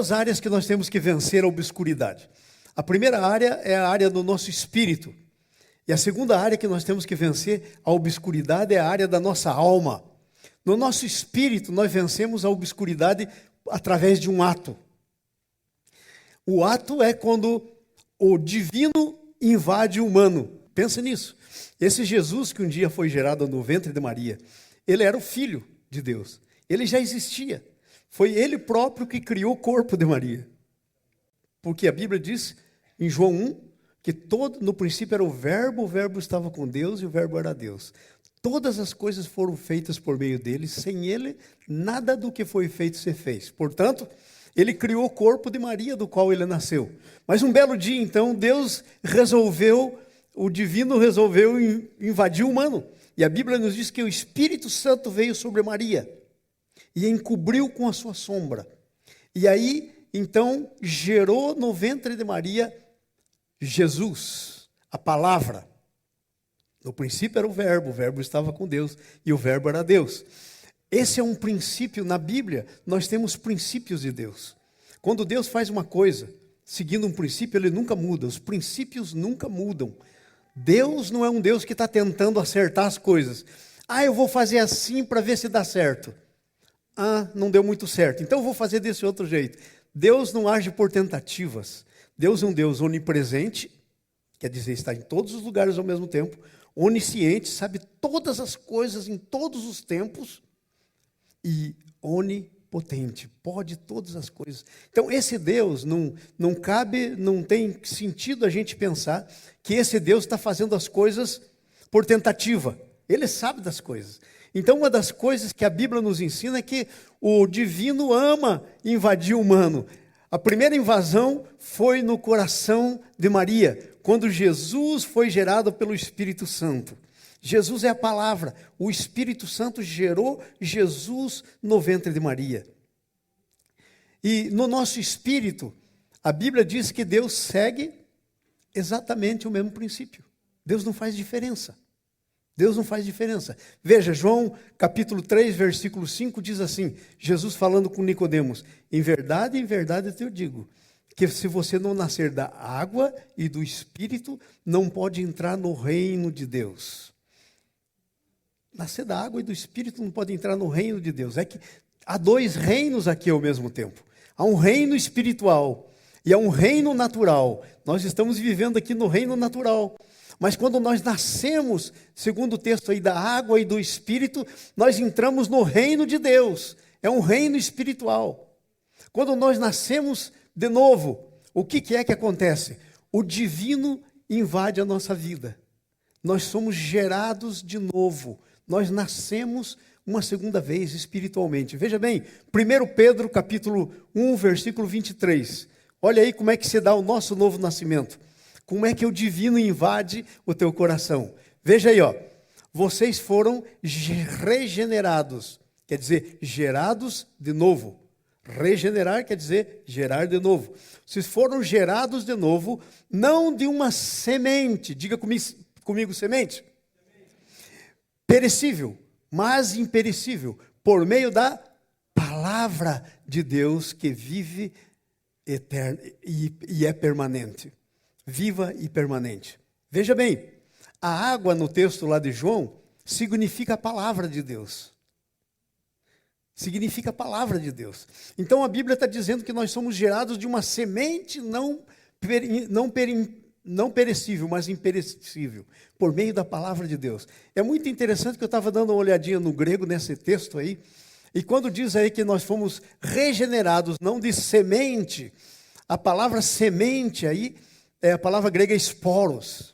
duas áreas que nós temos que vencer a obscuridade. A primeira área é a área do nosso espírito. E a segunda área que nós temos que vencer a obscuridade é a área da nossa alma. No nosso espírito, nós vencemos a obscuridade através de um ato. O ato é quando o divino invade o humano. Pensa nisso. Esse Jesus que um dia foi gerado no ventre de Maria, ele era o Filho de Deus. Ele já existia. Foi ele próprio que criou o corpo de Maria. Porque a Bíblia diz, em João 1, que no princípio era o Verbo estava com Deus e o Verbo era Deus. Todas as coisas foram feitas por meio dele, sem ele, nada do que foi feito se fez. Portanto, ele criou o corpo de Maria, do qual ele nasceu. Mas um belo dia, então, o divino resolveu invadir o humano. E a Bíblia nos diz que o Espírito Santo veio sobre Maria e encobriu com a sua sombra. E aí, então, gerou no ventre de Maria Jesus, a palavra. No princípio era o Verbo estava com Deus e o Verbo era Deus. Esse é um princípio, na Bíblia, nós temos princípios de Deus. Quando Deus faz uma coisa, seguindo um princípio, ele nunca muda, os princípios nunca mudam. Deus não é um Deus que está tentando acertar as coisas. Eu vou fazer assim para ver se dá certo. Não deu muito certo, então eu vou fazer desse outro jeito. Deus não age por tentativas. Deus é um Deus onipresente, quer dizer, está em todos os lugares ao mesmo tempo, onisciente, sabe todas as coisas em todos os tempos, e onipotente, pode todas as coisas. Então, esse Deus, não tem sentido a gente pensar que esse Deus está fazendo as coisas por tentativa. Ele sabe das coisas. Então, uma das coisas que a Bíblia nos ensina é que o divino ama invadir o humano. A primeira invasão foi no coração de Maria, quando Jesus foi gerado pelo Espírito Santo. Jesus é a palavra. O Espírito Santo gerou Jesus no ventre de Maria. E no nosso espírito, a Bíblia diz que Deus segue exatamente o mesmo princípio. Deus não faz diferença. Deus não faz diferença. Veja, João capítulo 3, versículo 5 diz assim, Jesus falando com Nicodemos, em verdade eu te digo, que se você não nascer da água e do Espírito, não pode entrar no reino de Deus. Nascer da água e do Espírito não pode entrar no reino de Deus. É que há dois reinos aqui ao mesmo tempo. Há um reino espiritual e há um reino natural. Nós estamos vivendo aqui no reino natural. Mas quando nós nascemos, segundo o texto aí da água e do Espírito, nós entramos no reino de Deus. É um reino espiritual. Quando nós nascemos de novo, o que é que acontece? O divino invade a nossa vida. Nós somos gerados de novo. Nós nascemos uma segunda vez espiritualmente. Veja bem, 1 Pedro capítulo 1, versículo 23. Olha aí como é que se dá o nosso novo nascimento. Como é que o divino invade o teu coração? Veja aí, vocês foram regenerados, quer dizer, gerados de novo. Regenerar quer dizer gerar de novo. Vocês foram gerados de novo, não de uma semente, diga comigo semente, perecível, mas imperecível, por meio da palavra de Deus que vive eterna e é permanente. Viva e permanente. Veja bem, a água no texto lá de João significa a palavra de Deus. Significa a palavra de Deus. Então a Bíblia está dizendo que nós somos gerados de uma semente não perecível, mas imperecível, por meio da palavra de Deus. É muito interessante que eu estava dando uma olhadinha no grego nesse texto aí, e quando diz aí que nós fomos regenerados, não de semente, a palavra semente aí, é a palavra grega esporos.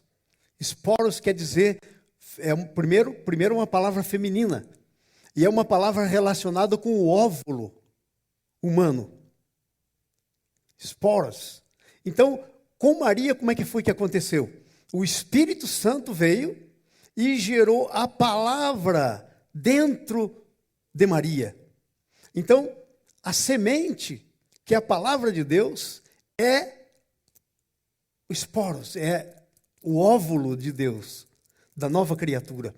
Esporos quer dizer, primeiro uma palavra feminina. E é uma palavra relacionada com o óvulo humano. Esporos. Então, com Maria, como é que foi que aconteceu? O Espírito Santo veio e gerou a palavra dentro de Maria. Então, a semente, que é a palavra de Deus, é o esporos, é o óvulo de Deus, da nova criatura.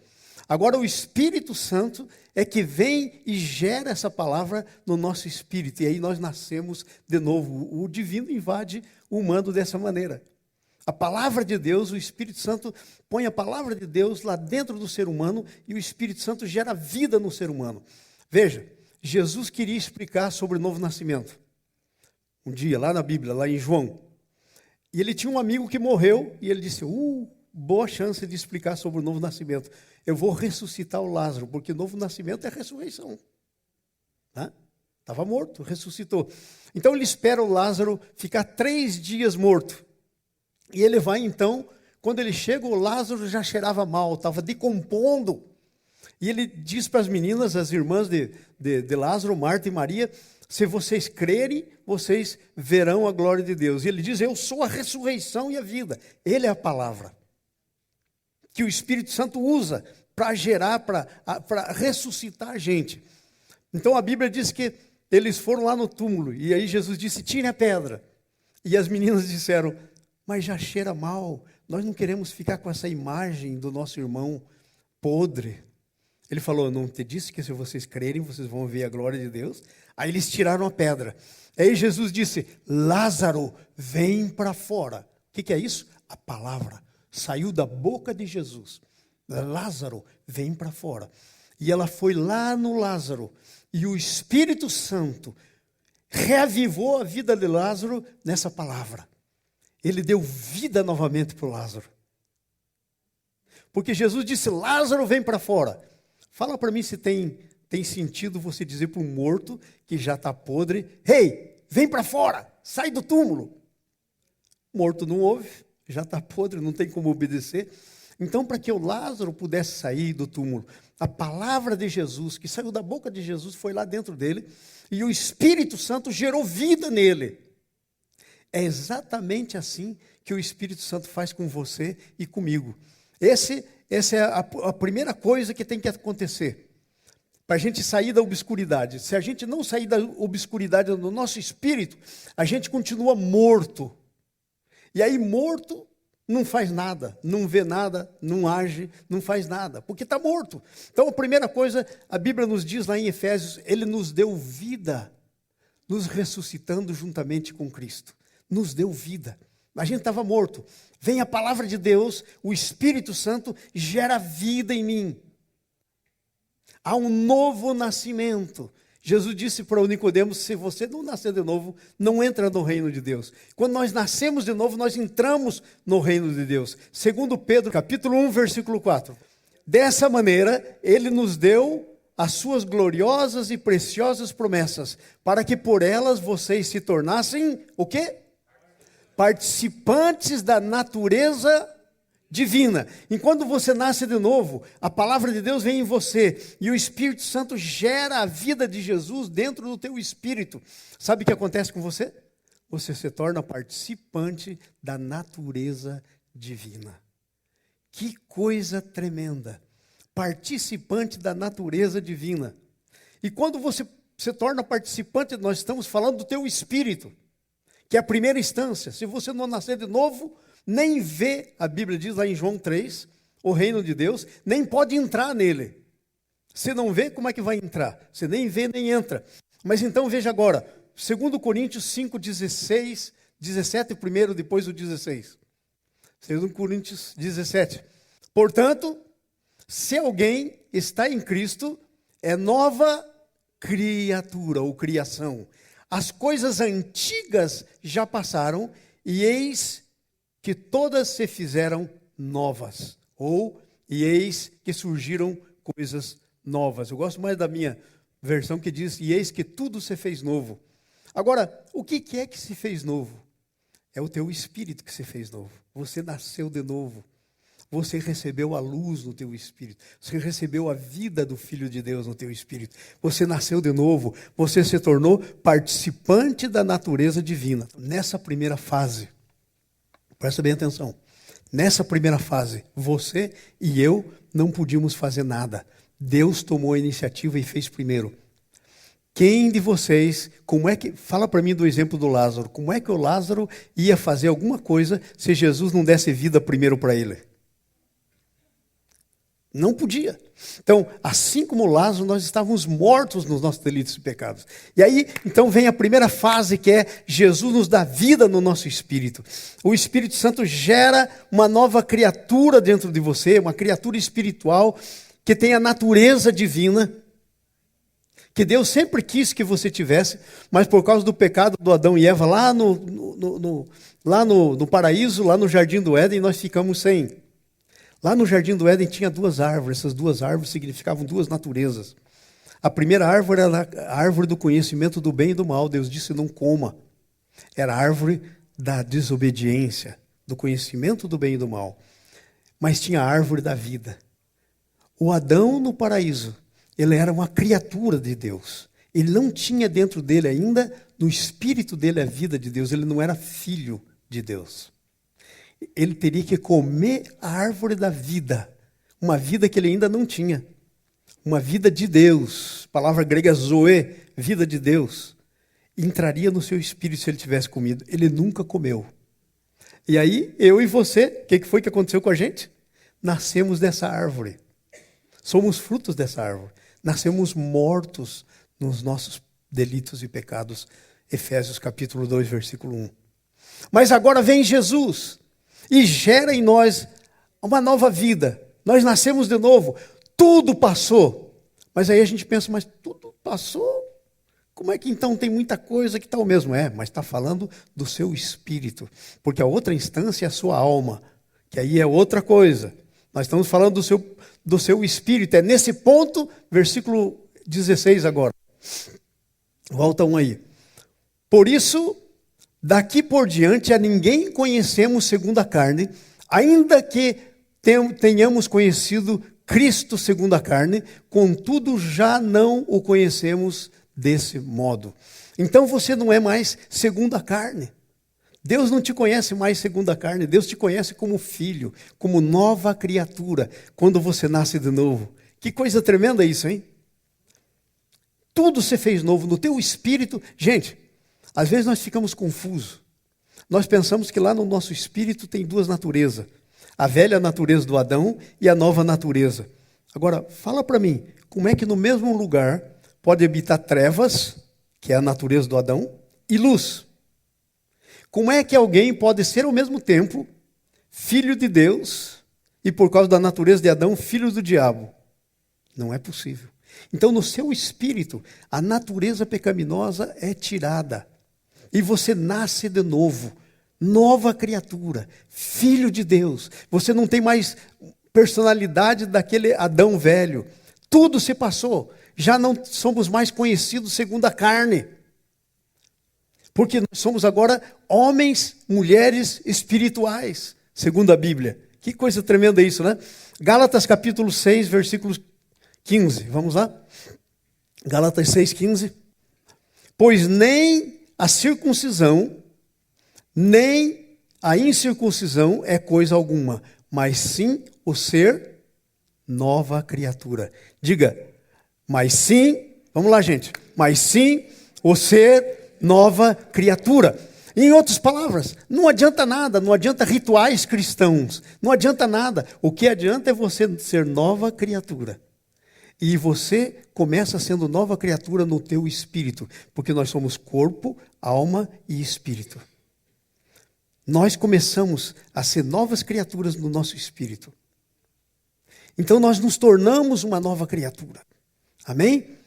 Agora o Espírito Santo é que vem e gera essa palavra no nosso espírito. E aí nós nascemos de novo. O divino invade o humano dessa maneira. A palavra de Deus, o Espírito Santo põe a palavra de Deus lá dentro do ser humano e o Espírito Santo gera vida no ser humano. Veja, Jesus queria explicar sobre o novo nascimento. Um dia, lá na Bíblia, lá em João. E ele tinha um amigo que morreu e ele disse, boa chance de explicar sobre o novo nascimento. Eu vou ressuscitar o Lázaro, porque o novo nascimento é a ressurreição. Estava morto, ressuscitou. Então ele espera o Lázaro ficar 3 dias morto. E ele vai então, quando ele chega, o Lázaro já cheirava mal, estava decompondo. E ele diz para as meninas, as irmãs de Lázaro, Marta e Maria, se vocês crerem, vocês verão a glória de Deus. E ele diz, eu sou a ressurreição e a vida. Ele é a palavra que o Espírito Santo usa para gerar, para ressuscitar a gente. Então a Bíblia diz que eles foram lá no túmulo, e aí Jesus disse, tire a pedra. E as meninas disseram, mas já cheira mal, nós não queremos ficar com essa imagem do nosso irmão podre. Ele falou, não te disse que se vocês crerem, vocês vão ver a glória de Deus? Aí eles tiraram a pedra. Aí Jesus disse, Lázaro, vem para fora. O que é isso? A palavra saiu da boca de Jesus. Lázaro, vem para fora. E ela foi lá no Lázaro, e o Espírito Santo reavivou a vida de Lázaro nessa palavra. Ele deu vida novamente para o Lázaro. Porque Jesus disse, Lázaro, vem para fora. Fala para mim se tem sentido você dizer para um morto que já está podre, vem para fora, sai do túmulo. Morto não ouve, já está podre, não tem como obedecer. Então, para que o Lázaro pudesse sair do túmulo, a palavra de Jesus, que saiu da boca de Jesus, foi lá dentro dele, e o Espírito Santo gerou vida nele. É exatamente assim que o Espírito Santo faz com você e comigo. Essa é a primeira coisa que tem que acontecer, para a gente sair da obscuridade. Se a gente não sair da obscuridade do nosso espírito, a gente continua morto. E aí morto não faz nada, não vê nada, não age, não faz nada, porque está morto. Então a primeira coisa, a Bíblia nos diz lá em Efésios, ele nos deu vida, nos ressuscitando juntamente com Cristo. Nos deu vida. A gente estava morto. Vem a palavra de Deus, o Espírito Santo gera vida em mim. Há um novo nascimento. Jesus disse para o Nicodemos, se você não nascer de novo, não entra no reino de Deus. Quando nós nascemos de novo, nós entramos no reino de Deus. Segundo Pedro, capítulo 1, versículo 4. Dessa maneira, ele nos deu as suas gloriosas e preciosas promessas, para que por elas vocês se tornassem, o quê? Participantes da natureza divina. E quando você nasce de novo, a palavra de Deus vem em você, e o Espírito Santo gera a vida de Jesus dentro do teu espírito. Sabe o que acontece com você? Você se torna participante da natureza divina. Que coisa tremenda! Participante da natureza divina. E quando você se torna participante, nós estamos falando do teu espírito, que é a primeira instância. Se você não nascer de novo, nem vê, a Bíblia diz lá em João 3, o reino de Deus, nem pode entrar nele. Se não vê, como é que vai entrar? Você nem vê, nem entra. Mas então veja agora, 2 Coríntios 5, 17, primeiro, depois o 16. 2 Coríntios 17. Portanto, se alguém está em Cristo, é nova criatura ou criação. As coisas antigas já passaram, e eis que todas se fizeram novas. E eis que surgiram coisas novas. Eu gosto mais da minha versão que diz, e eis que tudo se fez novo. Agora, o que é que se fez novo? É o teu espírito que se fez novo. Você nasceu de novo. Você recebeu a luz no teu espírito. Você recebeu a vida do Filho de Deus no teu espírito. Você nasceu de novo. Você se tornou participante da natureza divina. Nessa primeira fase, presta bem atenção. Nessa primeira fase, você e eu não podíamos fazer nada. Deus tomou a iniciativa e fez primeiro. Quem de vocês, fala para mim do exemplo do Lázaro, como é que o Lázaro ia fazer alguma coisa se Jesus não desse vida primeiro para ele? Não podia. Então, assim como Lázaro, nós estávamos mortos nos nossos delitos e pecados. E aí, então, vem a primeira fase, que é Jesus nos dá vida no nosso espírito. O Espírito Santo gera uma nova criatura dentro de você, uma criatura espiritual que tem a natureza divina, que Deus sempre quis que você tivesse, mas por causa do pecado do Adão e Eva, lá no paraíso, lá no Jardim do Éden, nós ficamos sem. Lá no Jardim do Éden tinha duas árvores, essas duas árvores significavam duas naturezas. A primeira árvore era a árvore do conhecimento do bem e do mal, Deus disse não coma. Era a árvore da desobediência, do conhecimento do bem e do mal. Mas tinha a árvore da vida. O Adão no paraíso, ele era uma criatura de Deus. Ele não tinha dentro dele ainda, no espírito dele, a vida de Deus. Ele não era filho de Deus. Ele teria que comer a árvore da vida. Uma vida que ele ainda não tinha. Uma vida de Deus. Palavra grega zoe, vida de Deus. Entraria no seu espírito se ele tivesse comido. Ele nunca comeu. E aí, eu e você, o que foi que aconteceu com a gente? Nascemos dessa árvore. Somos frutos dessa árvore. Nascemos mortos nos nossos delitos e pecados. Efésios capítulo 2, versículo 1. Mas agora vem Jesus e gera em nós uma nova vida. Nós nascemos de novo. Tudo passou. Mas aí a gente pensa, mas tudo passou? Como é que então tem muita coisa que está o mesmo? Mas está falando do seu espírito. Porque a outra instância é a sua alma. Que aí é outra coisa. Nós estamos falando do seu espírito. É nesse ponto, versículo 16 agora. Volta um aí. Por isso, daqui por diante a ninguém conhecemos segundo a carne, ainda que tenhamos conhecido Cristo segundo a carne, contudo já não o conhecemos desse modo. Então você não é mais segundo a carne. Deus não te conhece mais segundo a carne, Deus te conhece como filho, como nova criatura, quando você nasce de novo. Que coisa tremenda isso, hein? Tudo se fez novo no teu espírito. Gente, às vezes nós ficamos confusos. Nós pensamos que lá no nosso espírito tem duas naturezas. A velha natureza do Adão e a nova natureza. Agora, fala para mim, como é que no mesmo lugar pode habitar trevas, que é a natureza do Adão, e luz? Como é que alguém pode ser ao mesmo tempo filho de Deus e, por causa da natureza de Adão, filho do diabo? Não é possível. Então, no seu espírito, a natureza pecaminosa é tirada. E você nasce de novo, nova criatura, filho de Deus. Você não tem mais personalidade daquele Adão velho. Tudo se passou. Já não somos mais conhecidos segundo a carne. Porque nós somos agora homens, mulheres espirituais, segundo a Bíblia. Que coisa tremenda isso, né? Gálatas capítulo 6, versículo 15. Vamos lá? Gálatas 6, 15. Pois nem a circuncisão, nem a incircuncisão é coisa alguma, mas sim o ser nova criatura. Diga, mas sim, vamos lá, gente. Mas sim o ser nova criatura. Em outras palavras, não adianta nada, não adianta rituais cristãos, não adianta nada. O que adianta é você ser nova criatura. E você começa sendo nova criatura no teu espírito, porque nós somos corpo, alma e espírito. Nós começamos a ser novas criaturas no nosso espírito. Então nós nos tornamos uma nova criatura. Amém?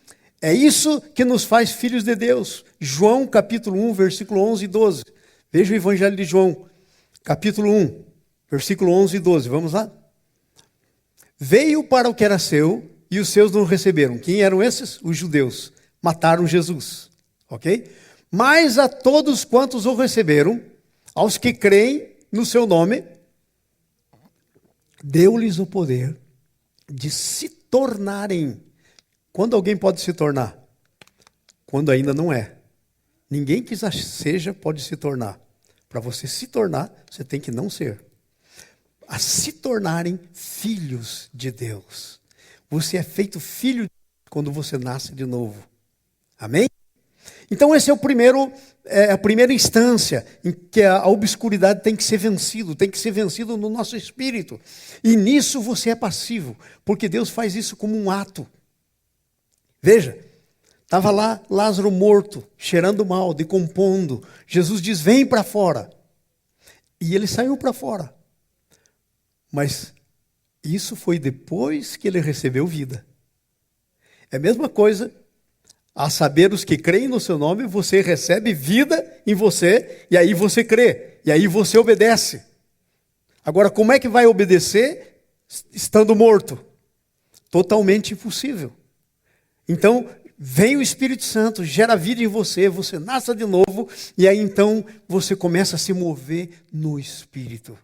É isso que nos faz filhos de Deus. João capítulo 1, versículo 11 e 12. Veja o Evangelho de João, capítulo 1, versículo 11 e 12. Vamos lá? Veio para o que era seu e os seus não receberam. Quem eram esses? Os judeus. Mataram Jesus. Ok? Mas a todos quantos o receberam, aos que creem no seu nome, deu-lhes o poder de se tornarem. Quando alguém pode se tornar? Quando ainda não é. Ninguém que já seja pode se tornar. Para você se tornar, você tem que não ser. A se tornarem filhos de Deus. Você é feito filho quando você nasce de novo. Amém? Então esse é a primeira instância em que a obscuridade tem que ser vencido no nosso espírito. E nisso você é passivo, porque Deus faz isso como um ato. Veja, estava lá Lázaro morto, cheirando mal, decompondo. Jesus diz, vem para fora. E ele saiu para fora. Mas isso foi depois que ele recebeu vida. É a mesma coisa, a saber os que creem no seu nome, você recebe vida em você, e aí você crê, e aí você obedece. Agora, como é que vai obedecer estando morto? Totalmente impossível. Então, vem o Espírito Santo, gera vida em você, você nasce de novo, e aí então você começa a se mover no Espírito.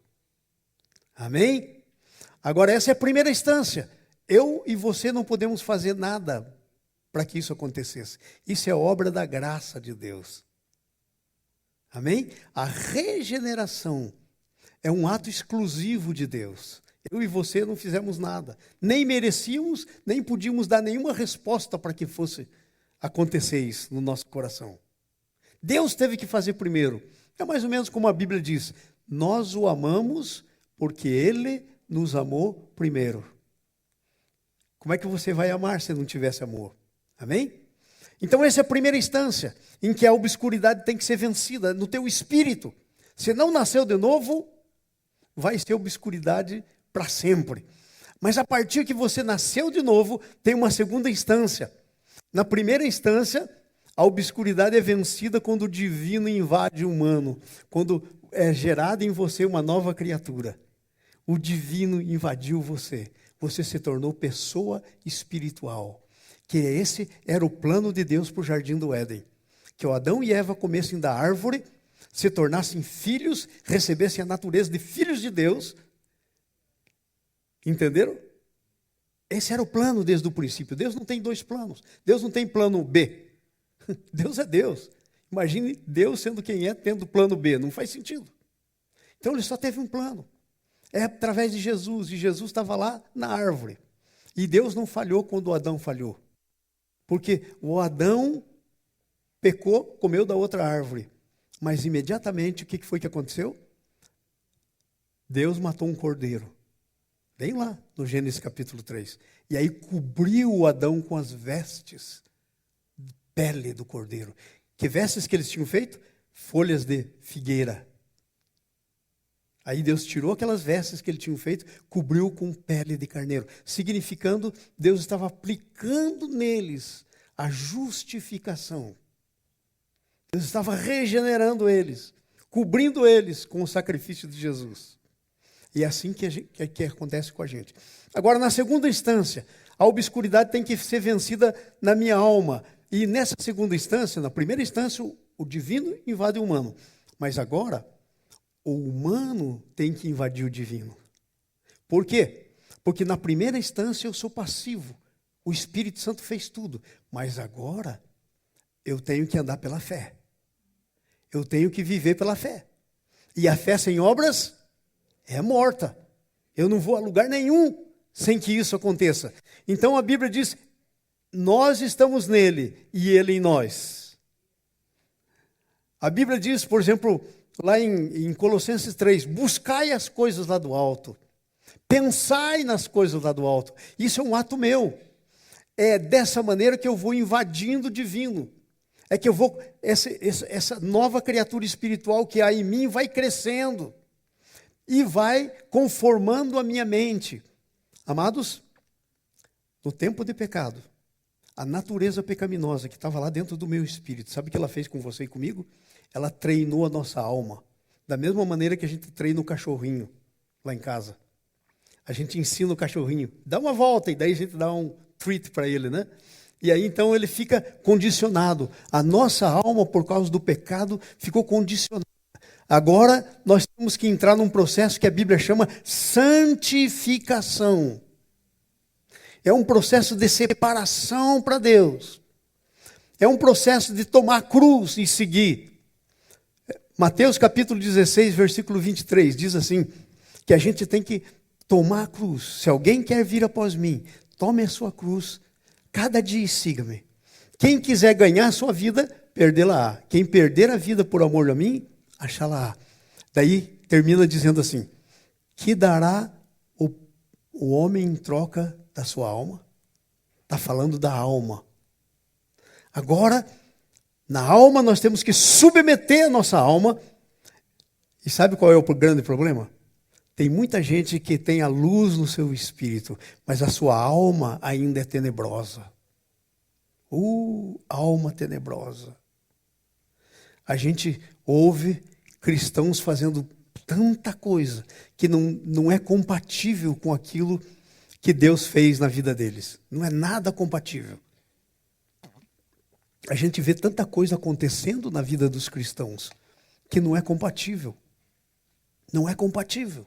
Amém? Agora, essa é a primeira instância. Eu e você não podemos fazer nada para que isso acontecesse. Isso é obra da graça de Deus. Amém? A regeneração é um ato exclusivo de Deus. Eu e você não fizemos nada. Nem merecíamos, nem podíamos dar nenhuma resposta para que fosse acontecer isso no nosso coração. Deus teve que fazer primeiro. É mais ou menos como a Bíblia diz. Nós o amamos porque Ele nos amou primeiro. Como é que você vai amar se não tivesse amor? Amém? Então essa é a primeira instância em que a obscuridade tem que ser vencida no teu espírito. Se não nasceu de novo, vai ser obscuridade para sempre. Mas a partir que você nasceu de novo, tem uma segunda instância. Na primeira instância, a obscuridade é vencida quando o divino invade o humano, quando é gerada em você uma nova criatura. O divino invadiu você. Você se tornou pessoa espiritual. Que esse era o plano de Deus para o Jardim do Éden. Que o Adão e Eva comessem da árvore, se tornassem filhos, recebessem a natureza de filhos de Deus. Entenderam? Esse era o plano desde o princípio. Deus não tem dois planos. Deus não tem plano B. Deus é Deus. Imagine Deus sendo quem é, tendo plano B. Não faz sentido. Então ele só teve um plano. É através de Jesus. E Jesus estava lá na árvore. E Deus não falhou quando o Adão falhou. Porque o Adão pecou, comeu da outra árvore. Mas imediatamente, o que foi que aconteceu? Deus matou um cordeiro. Bem lá, no Gênesis capítulo 3. E aí cobriu o Adão com as vestes de pele do cordeiro. Que vestes que eles tinham feito? Folhas de figueira. Aí Deus tirou aquelas vestes que ele tinha feito, cobriu com pele de carneiro. Significando, Deus estava aplicando neles a justificação. Deus estava regenerando eles, cobrindo eles com o sacrifício de Jesus. E é assim que acontece com a gente. Agora, na segunda instância, a obscuridade tem que ser vencida na minha alma. E nessa segunda instância, na primeira instância, o divino invade o humano. Mas agora, o humano tem que invadir o divino. Por quê? Porque na primeira instância eu sou passivo. O Espírito Santo fez tudo. Mas agora eu tenho que andar pela fé. Eu tenho que viver pela fé. E a fé sem obras é morta. Eu não vou a lugar nenhum sem que isso aconteça. Então a Bíblia diz, nós estamos nele e ele em nós. A Bíblia diz, por exemplo, lá em Colossenses 3, buscai as coisas lá do alto. Pensai nas coisas lá do alto. Isso é um ato meu. É dessa maneira que eu vou invadindo o divino. É que eu vou, essa nova criatura espiritual que há em mim vai crescendo. E vai conformando a minha mente. Amados, no tempo de pecado, a natureza pecaminosa que estava lá dentro do meu espírito, sabe o que ela fez com você e comigo? Ela treinou a nossa alma. Da mesma maneira que a gente treina o cachorrinho lá em casa. A gente ensina o cachorrinho, dá uma volta e daí a gente dá um treat para ele, né? E aí então ele fica condicionado. A nossa alma, por causa do pecado, ficou condicionada. Agora nós temos que entrar num processo que a Bíblia chama santificação. É um processo de separação para Deus. É um processo de tomar a cruz e seguir. Mateus capítulo 16, versículo 23, diz assim, que a gente tem que tomar a cruz. Se alguém quer vir após mim, tome a sua cruz cada dia e siga-me. Quem quiser ganhar a sua vida, perdê-la-á. Quem perder a vida por amor a mim, achá-la-á. Daí termina dizendo assim: que dará o homem em troca da sua alma? Está falando da alma. Agora, na alma nós temos que submeter a nossa alma. E sabe qual é o grande problema? Tem muita gente que tem a luz no seu espírito, mas a sua alma ainda é tenebrosa. Alma tenebrosa. A gente ouve cristãos fazendo tanta coisa que não é compatível com aquilo que Deus fez na vida deles. Não é nada compatível. A gente vê tanta coisa acontecendo na vida dos cristãos que não é compatível. Não é compatível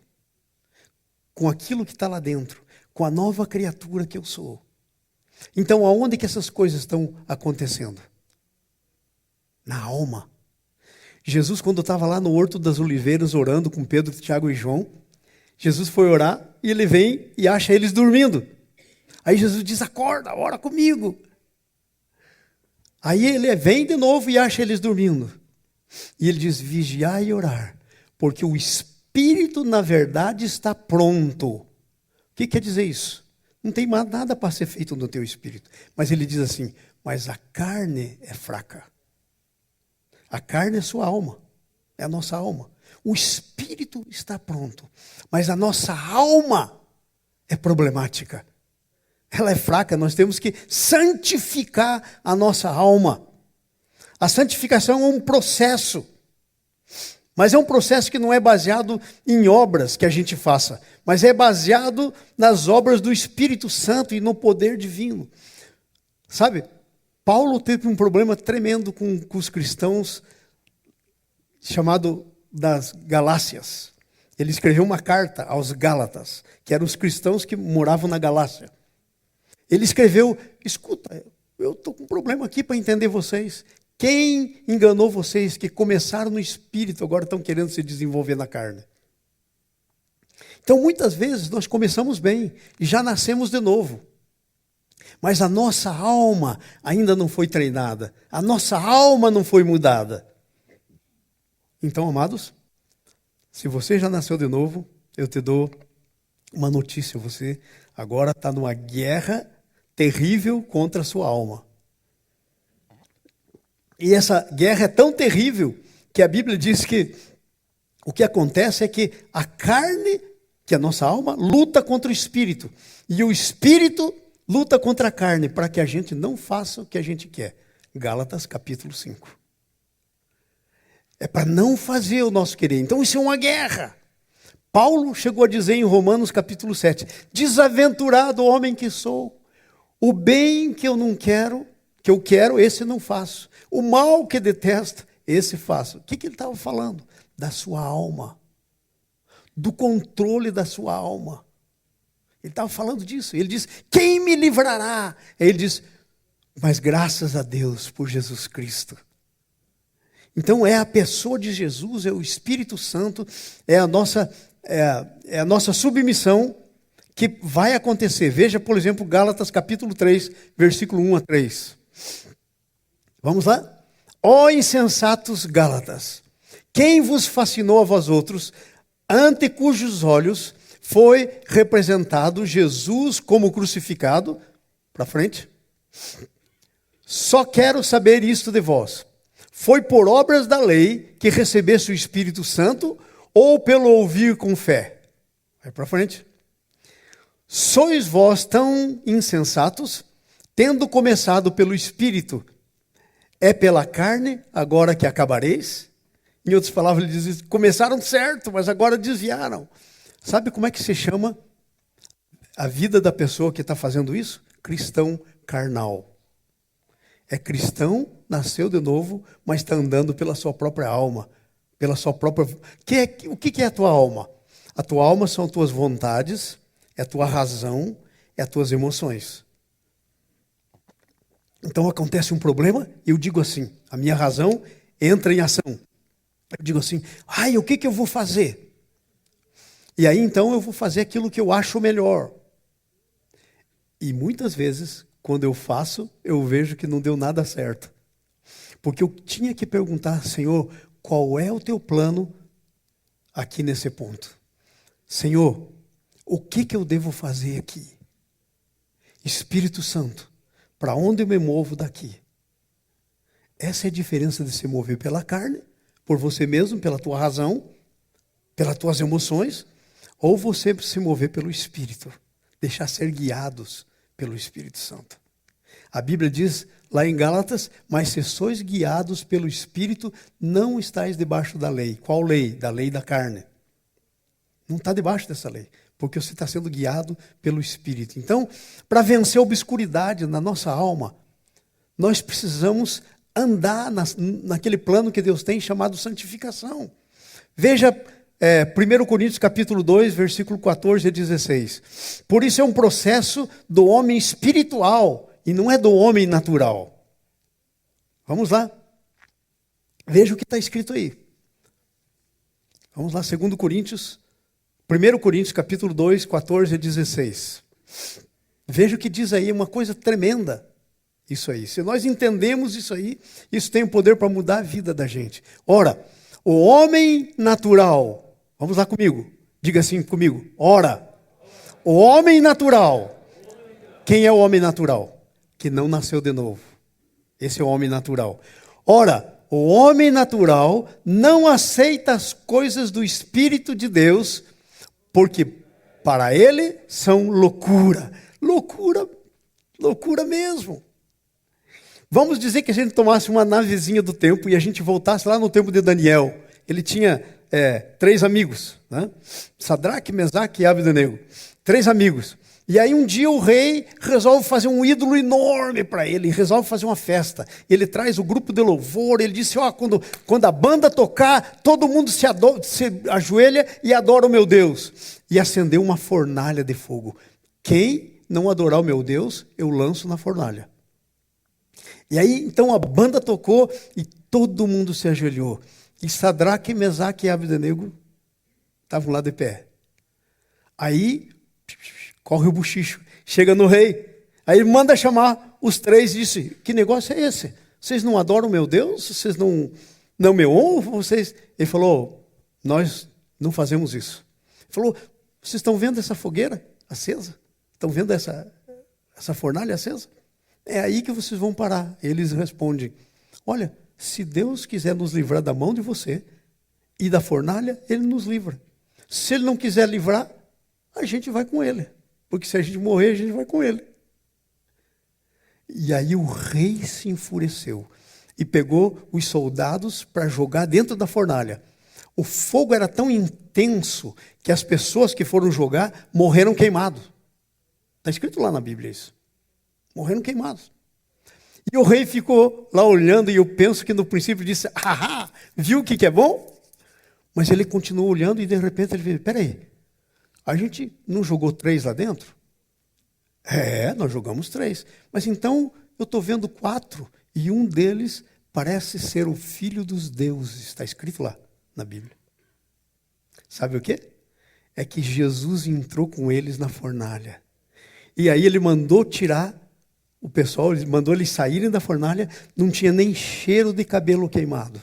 com aquilo que está lá dentro, com a nova criatura que eu sou. Então, aonde que essas coisas estão acontecendo? Na alma. Jesus, quando estava lá no Horto das Oliveiras, orando com Pedro, Tiago e João, Jesus foi orar e ele vem e acha eles dormindo. Aí Jesus diz: acorda, ora comigo. Aí ele vem de novo e acha eles dormindo. E ele diz: vigiai e orar, porque o espírito, na verdade, está pronto. O que quer dizer isso? Não tem mais nada para ser feito no teu espírito. Mas ele diz assim: mas a carne é fraca. A carne é sua alma, é a nossa alma. O espírito está pronto, mas a nossa alma é problemática. Ela é fraca, nós temos que santificar a nossa alma. A santificação é um processo, mas é um processo que não é baseado em obras que a gente faça, mas é baseado nas obras do Espírito Santo e no poder divino. Sabe? Paulo teve um problema tremendo com os cristãos, chamado das Galácias. Ele escreveu uma carta aos Gálatas, que eram os cristãos que moravam na Galácia. Ele escreveu: escuta, eu estou com um problema aqui para entender vocês. Quem enganou vocês que começaram no espírito, agora estão querendo se desenvolver na carne? Então, muitas vezes, nós começamos bem e já nascemos de novo. Mas a nossa alma ainda não foi treinada. A nossa alma não foi mudada. Então, amados, se você já nasceu de novo, eu te dou uma notícia. Você agora está numa guerra terrível contra a sua alma. E essa guerra é tão terrível que a Bíblia diz que o que acontece é que a carne, que é a nossa alma, luta contra o espírito. E o espírito luta contra a carne, para que a gente não faça o que a gente quer. Gálatas capítulo 5. É para não fazer o nosso querer. Então isso é uma guerra. Paulo chegou a dizer em Romanos capítulo 7, desaventurado homem que sou, o bem que eu não quero, que eu quero, esse não faço. O mal que detesto, esse faço. O que ele estava falando? Da sua alma. Do controle da sua alma. Ele estava falando disso. Ele diz: quem me livrará? Ele diz: mas graças a Deus por Jesus Cristo. Então é a pessoa de Jesus, é o Espírito Santo, é a nossa submissão que vai acontecer. Veja, por exemplo, Gálatas capítulo 3, versículo 1 a 3. Vamos lá? Ó insensatos Gálatas, quem vos fascinou a vós outros, ante cujos olhos foi representado Jesus como crucificado? Para frente. Só quero saber isto de vós. Foi por obras da lei que recebeste o Espírito Santo ou pelo ouvir com fé? Vai para frente. Sois vós tão insensatos, tendo começado pelo Espírito, é pela carne agora que acabareis? Em outras palavras, ele diz: começaram certo, mas agora desviaram. Sabe como é que se chama a vida da pessoa que está fazendo isso? Cristão carnal. É cristão, nasceu de novo, mas está andando pela sua própria alma. Pela sua própria... O que é a tua alma? A tua alma são as tuas vontades, é a tua razão, é as tuas emoções. Então acontece um problema, eu digo assim, a minha razão entra em ação. Eu digo assim: o que eu vou fazer? E aí então eu vou fazer aquilo que eu acho melhor. E muitas vezes, quando eu faço, eu vejo que não deu nada certo. Porque eu tinha que perguntar, Senhor, qual é o teu plano aqui nesse ponto? Senhor, o que eu devo fazer aqui? Espírito Santo, para onde eu me movo daqui? Essa é a diferença de se mover pela carne, por você mesmo, pela tua razão, pelas tuas emoções, ou você se mover pelo Espírito, deixar ser guiados pelo Espírito Santo. A Bíblia diz lá em Gálatas, mas se sois guiados pelo Espírito, não estáis debaixo da lei. Qual lei? Da lei da carne. Não está debaixo dessa lei, porque você está sendo guiado pelo Espírito. Então, para vencer a obscuridade na nossa alma, nós precisamos andar naquele plano que Deus tem chamado santificação. Veja 1 Coríntios capítulo 2, versículo 14 e 16. Por isso é um processo do homem espiritual e não é do homem natural. Vamos lá. Veja o que está escrito aí. Vamos lá, 2 Coríntios, 1 Coríntios capítulo 2, 14 e 16. Veja o que diz aí, uma coisa tremenda. Isso aí, se nós entendemos isso aí, isso tem o poder para mudar a vida da gente. Ora, o homem natural, vamos lá comigo, diga assim comigo, ora, o homem natural, quem é o homem natural? Que não nasceu de novo, esse é o homem natural. Ora, o homem natural não aceita as coisas do Espírito de Deus, porque para ele são loucura, loucura mesmo. Vamos dizer que a gente tomasse uma navezinha do tempo e a gente voltasse lá no tempo de Daniel. Ele tinha 3 amigos, né? Sadraque, Mesaque e Abdenego. 3 amigos. E aí um dia o rei resolve fazer um ídolo enorme para ele, resolve fazer uma festa. Ele traz o grupo de louvor, ele disse, quando a banda tocar, todo mundo se ajoelha e adora o meu Deus. E acendeu uma fornalha de fogo. Quem não adorar o meu Deus, eu lanço na fornalha. E aí, então, a banda tocou e todo mundo se ajoelhou. E Sadraque, Mesaque e Abdenego estavam lá de pé. Aí, corre o bochicho, chega no rei. Aí ele manda chamar os 3 e disse, que negócio é esse? Vocês não adoram meu Deus? Vocês não me honram? Ele falou, nós não fazemos isso. Ele falou, vocês estão vendo essa fogueira acesa? Estão vendo essa fornalha acesa? É aí que vocês vão parar. Eles respondem, olha, se Deus quiser nos livrar da mão de você e da fornalha, Ele nos livra. Se Ele não quiser livrar, a gente vai com Ele. Porque se a gente morrer, a gente vai com Ele. E aí o rei se enfureceu e pegou os soldados para jogar dentro da fornalha. O fogo era tão intenso que as pessoas que foram jogar morreram queimados. Está escrito lá na Bíblia isso. Morreram queimados. E o rei ficou lá olhando, e eu penso que no princípio disse, viu o que é bom? Mas ele continuou olhando e de repente ele disse, peraí, a gente não jogou 3 lá dentro? Nós jogamos 3. Mas então eu estou vendo 4 e um deles parece ser o filho dos deuses. Está escrito lá na Bíblia. Sabe o quê? É que Jesus entrou com eles na fornalha. E aí ele mandou tirar o pessoal, ele mandou eles saírem da fornalha, não tinha nem cheiro de cabelo queimado.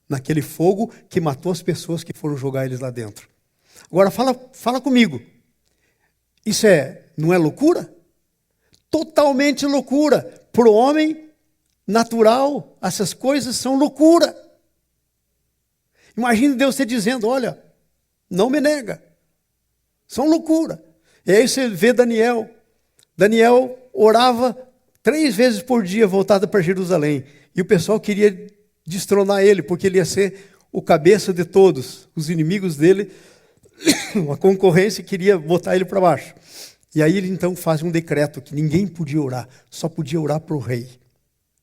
Naquele fogo que matou as pessoas que foram jogar eles lá dentro. Agora fala comigo. Isso não é loucura? Totalmente loucura. Para o homem natural, essas coisas são loucura. Imagine Deus te dizendo, olha, não me nega. São loucura. E aí você vê Daniel. Daniel orava 3 vezes por dia voltado para Jerusalém. E o pessoal queria destronar ele, porque ele ia ser o cabeça de todos. Os inimigos dele, uma concorrência, queria botar ele para baixo. E aí ele então faz um decreto que ninguém podia orar, só podia orar para o rei.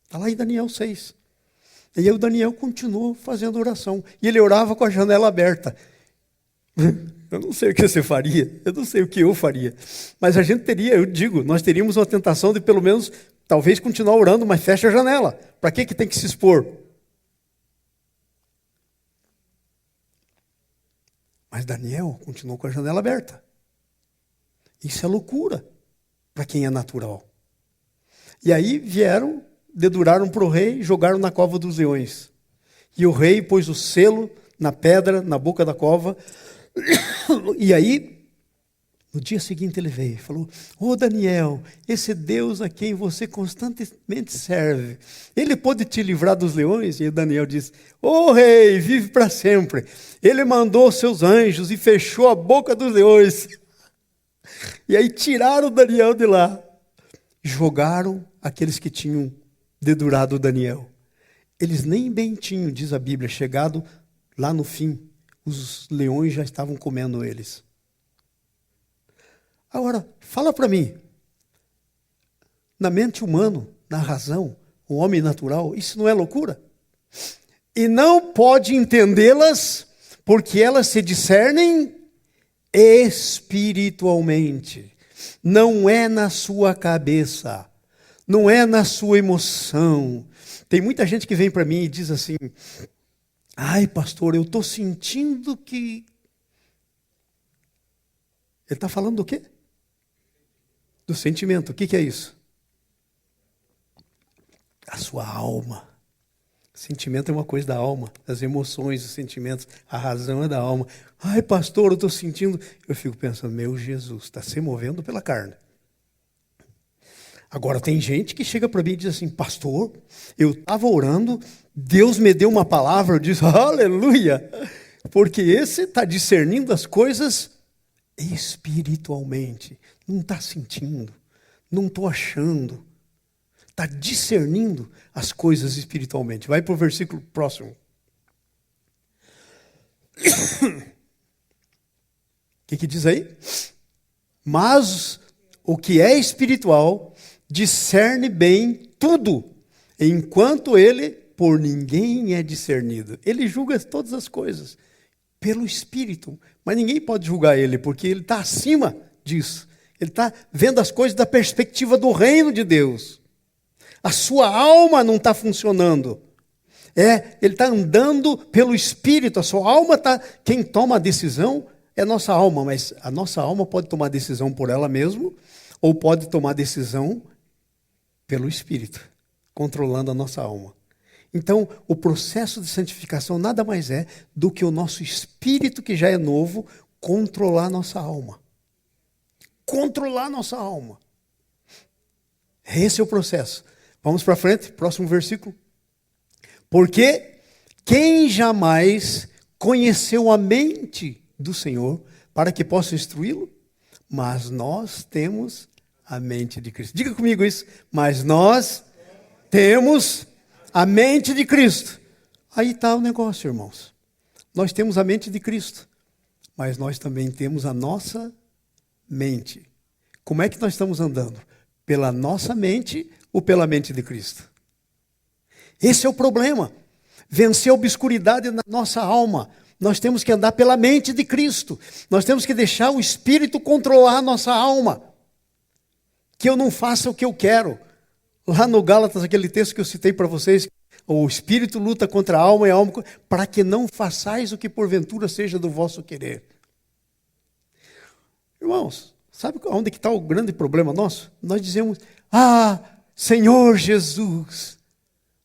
Está lá em Daniel 6. E aí o Daniel continuou fazendo oração. E ele orava com a janela aberta. Eu não sei o que você faria, eu não sei o que eu faria. Mas a gente nós teríamos uma tentação de pelo menos, talvez continuar orando, mas fecha a janela. Para que tem que se expor? Mas Daniel continuou com a janela aberta. Isso é loucura para quem é natural. E aí vieram deduraram para o rei e jogaram na cova dos leões. E o rei pôs o selo na pedra, na boca da cova. E aí, no dia seguinte ele veio e falou: ô Daniel, esse Deus a quem você constantemente serve, ele pode te livrar dos leões? E o Daniel disse: ô rei, vive para sempre. Ele mandou seus anjos e fechou a boca dos leões. E aí tiraram o Daniel de lá. Jogaram aqueles que tinham dedurado o Daniel. Eles nem bem tinham, diz a Bíblia, chegado lá no fim. Os leões já estavam comendo eles. Agora, fala para mim. Na mente humana, na razão, o homem natural, isso não é loucura? E não pode entendê-las, porque elas se discernem espiritualmente. Não é na sua cabeça, não é na sua emoção. Tem muita gente que vem para mim e diz assim: ai, pastor, eu estou sentindo que... Ele está falando do quê? Do sentimento. O que é isso? A sua alma. Sentimento é uma coisa da alma, as emoções, os sentimentos, a razão é da alma. Ai, pastor, eu estou sentindo... Eu fico pensando, meu Jesus, está se movendo pela carne. Agora, tem gente que chega para mim e diz assim: pastor, eu estava orando, Deus me deu uma palavra, eu disse, aleluia, porque esse está discernindo as coisas espiritualmente, não está sentindo, não estou achando, está discernindo as coisas espiritualmente. Vai para o versículo próximo. O que diz aí? Mas o que é espiritual discerne bem tudo, enquanto ele por ninguém é discernido. Ele julga todas as coisas pelo Espírito, mas ninguém pode julgar ele, porque ele está acima disso. Ele está vendo as coisas da perspectiva do reino de Deus. A sua alma não está funcionando. Ele está andando pelo Espírito. A sua alma está... Quem toma a decisão é a nossa alma, mas a nossa alma pode tomar decisão por ela mesma, ou pode tomar decisão pelo Espírito, controlando a nossa alma. Então, o processo de santificação nada mais é do que o nosso espírito, que já é novo, controlar a nossa alma. Controlar a nossa alma. Esse é o processo. Vamos para frente, próximo versículo. Porque quem jamais conheceu a mente do Senhor para que possa instruí-lo? Mas nós temos a mente de Cristo. Diga comigo isso. Mas nós temos a mente de Cristo. Aí está o negócio, irmãos. Nós temos a mente de Cristo, mas nós também temos a nossa mente. Como é que nós estamos andando? Pela nossa mente ou pela mente de Cristo? Esse é o problema. Vencer a obscuridade na nossa alma. Nós temos que andar pela mente de Cristo. Nós temos que deixar o Espírito controlar a nossa alma. Que eu não faça o que eu quero. Lá no Gálatas, aquele texto que eu citei para vocês, o Espírito luta contra a alma e a alma, para que não façais o que porventura seja do vosso querer. Irmãos, sabe onde que está o grande problema nosso? Nós dizemos, Senhor Jesus.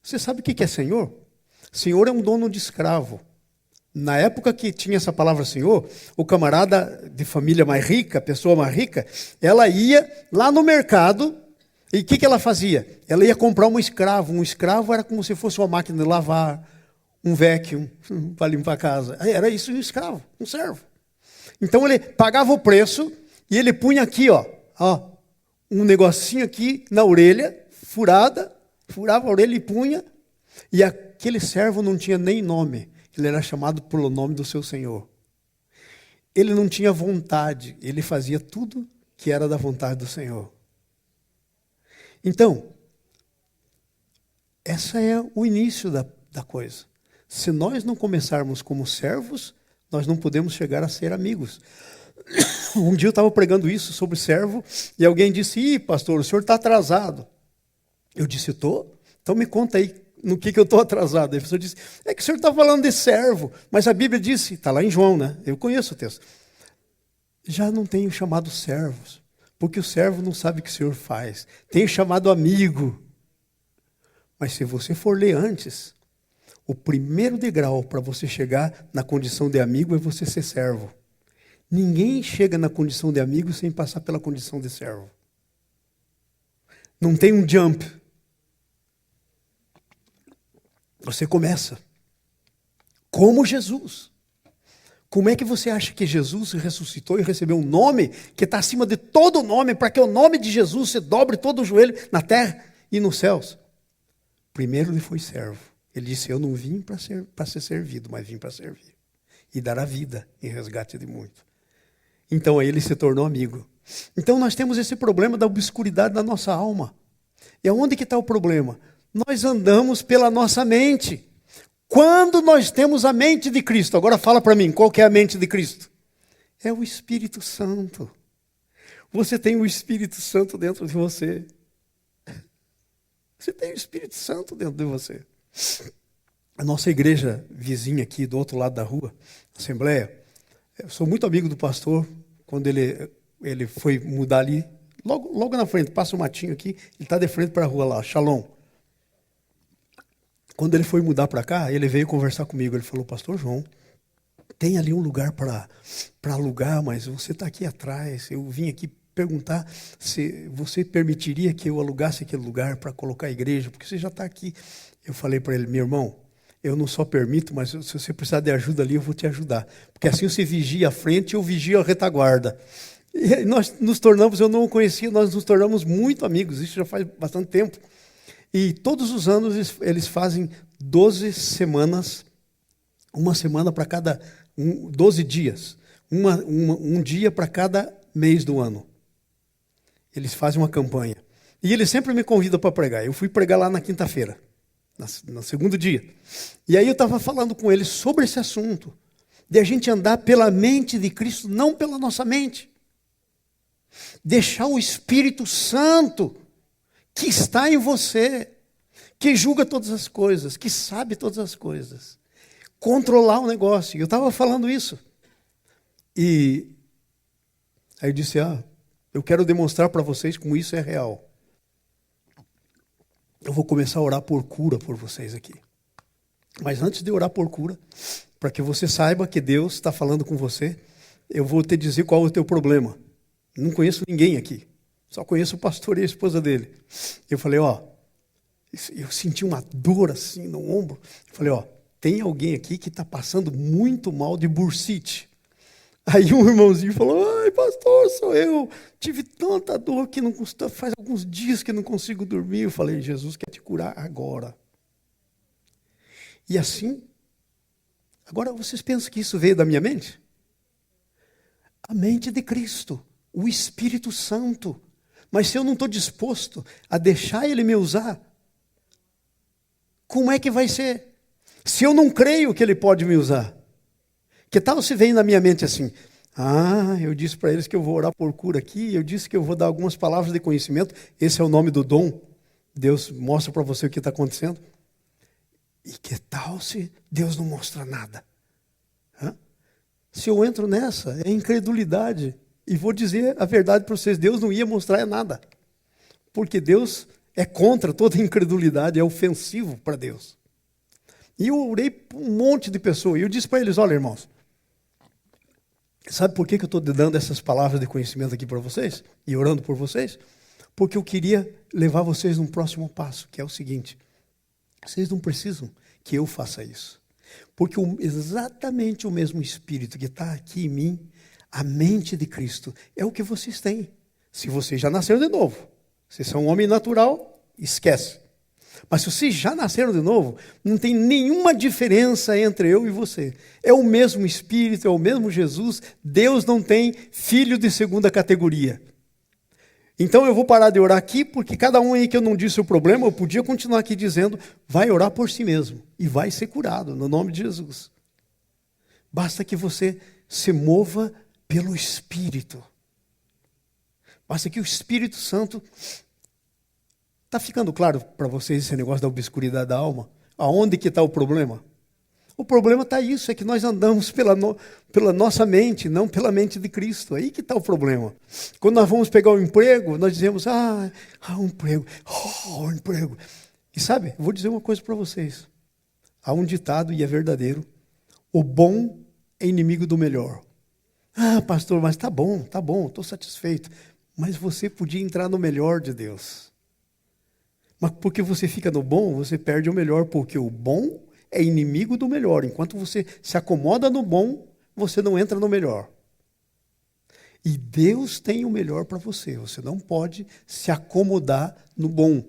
Você sabe o que é Senhor? Senhor é um dono de escravo. Na época que tinha essa palavra Senhor, o camarada de família mais rica, pessoa mais rica, ela ia lá no mercado e o que ela fazia? Ela ia comprar um escravo. Um escravo era como se fosse uma máquina de lavar, um vacuum para limpar a casa. Era isso um escravo, um servo. Então ele pagava o preço e ele punha aqui, um negocinho aqui na orelha, furava a orelha e punha, e aquele servo não tinha nem nome. Ele era chamado pelo nome do seu senhor. Ele não tinha vontade, ele fazia tudo que era da vontade do Senhor. Então, esse é o início da coisa. Se nós não começarmos como servos, nós não podemos chegar a ser amigos. Um dia eu estava pregando isso sobre servo, e alguém disse, pastor, o senhor está atrasado. Eu disse, estou? Então me conta aí. No que eu estou atrasado? Aí a pessoa disse, é que o senhor está falando de servo, mas a Bíblia disse, está lá em João, né? Eu conheço o texto. Já não tenho chamado servos, porque o servo não sabe o que o senhor faz. Tenho chamado amigo, Mas se você for ler antes, o primeiro degrau para você chegar na condição de amigo é você ser servo. Ninguém chega na condição de amigo sem passar pela condição de servo. Não tem um jump. Você começa como Jesus. Como é que você acha que Jesus ressuscitou e recebeu um nome que está acima de todo nome, para que o nome de Jesus se dobre todo o joelho na terra e nos céus? Primeiro ele foi servo. Ele disse, eu não vim para ser servido, mas vim para servir. E dar a vida em resgate de muito. Então aí ele se tornou amigo. Então nós temos esse problema da obscuridade da nossa alma. E aonde que está o problema? Nós andamos pela nossa mente. Quando nós temos a mente de Cristo, agora fala para mim, qual que é a mente de Cristo? É o Espírito Santo. Você tem o Espírito Santo dentro de você. Você tem o Espírito Santo dentro de você. A nossa igreja vizinha aqui, do outro lado da rua, Assembleia, eu sou muito amigo do pastor, quando ele foi mudar ali, logo na frente, passa o matinho aqui, ele está de frente para a rua lá, Shalom. Quando ele foi mudar para cá, ele veio conversar comigo. Ele falou, pastor João, tem ali um lugar para alugar, mas você está aqui atrás. Eu vim aqui perguntar se você permitiria que eu alugasse aquele lugar para colocar a igreja, porque você já está aqui. Eu falei para ele, meu irmão, eu não só permito, mas se você precisar de ajuda ali, eu vou te ajudar. Porque assim você vigia a frente e eu vigio a retaguarda. E nós nos tornamos, eu não o conhecia, nós nos tornamos muito amigos, isso já faz bastante tempo. E todos os anos eles fazem 12 semanas, uma semana para cada, 12 dias, um dia para cada mês do ano. Eles fazem uma campanha. E eles sempre me convidam para pregar. Eu fui pregar lá na quinta-feira, no segundo dia. E aí eu estava falando com eles sobre esse assunto, de a gente andar pela mente de Cristo, não pela nossa mente. Deixar o Espírito Santo que está em você, que julga todas as coisas, que sabe todas as coisas, controlar o negócio. Eu estava falando isso. E aí eu disse, eu quero demonstrar para vocês como isso é real. Eu vou começar a orar por cura por vocês aqui. Mas antes de orar por cura, para que você saiba que Deus está falando com você, eu vou te dizer qual é o teu problema. Não conheço ninguém aqui. Só conheço o pastor e a esposa dele. Eu falei, eu senti uma dor assim no ombro. Eu falei, tem alguém aqui que está passando muito mal de bursite. Aí um irmãozinho falou, ai pastor, sou eu. Tive tanta dor que faz alguns dias que não consigo dormir. Eu falei, Jesus quer te curar agora. E assim, agora vocês pensam que isso veio da minha mente? A mente de Cristo, o Espírito Santo. Mas se eu não estou disposto a deixar Ele me usar, como é que vai ser? Se eu não creio que Ele pode me usar. Que tal se vem na minha mente assim, eu disse para eles que eu vou orar por cura aqui, eu disse que eu vou dar algumas palavras de conhecimento, esse é o nome do dom, Deus mostra para você o que está acontecendo. E que tal se Deus não mostra nada? Se eu entro nessa, é incredulidade. E vou dizer a verdade para vocês, Deus não ia mostrar nada. Porque Deus é contra toda incredulidade, é ofensivo para Deus. E eu orei para um monte de pessoas, e eu disse para eles, olha irmãos, sabe por que eu estou dando essas palavras de conhecimento aqui para vocês? E orando por vocês? Porque eu queria levar vocês num próximo passo, que é o seguinte, vocês não precisam que eu faça isso. Porque exatamente o mesmo Espírito que está aqui em mim, a mente de Cristo, é o que vocês têm. Se vocês já nasceram de novo, vocês são um homem natural, esquece. Mas se vocês já nasceram de novo, não tem nenhuma diferença entre eu e você. É o mesmo Espírito, é o mesmo Jesus. Deus não tem filho de segunda categoria. Então eu vou parar de orar aqui, porque cada um aí que eu não disse o problema, eu podia continuar aqui dizendo, vai orar por si mesmo. E vai ser curado, no nome de Jesus. Basta que você se mova pelo Espírito. Basta que o Espírito Santo... Está ficando claro para vocês esse negócio da obscuridade da alma? Aonde que está o problema? O problema está isso, é que nós andamos pela nossa mente, não pela mente de Cristo. Aí que está o problema. Quando nós vamos pegar um emprego, nós dizemos, um emprego, um emprego. E sabe, vou dizer uma coisa para vocês. Há um ditado, e é verdadeiro: o bom é inimigo do melhor. Ah, pastor, mas tá bom, estou satisfeito. Mas você podia entrar no melhor de Deus. Mas porque você fica no bom, você perde o melhor, porque o bom é inimigo do melhor. Enquanto você se acomoda no bom, você não entra no melhor. E Deus tem o melhor para você. Você não pode se acomodar no bom,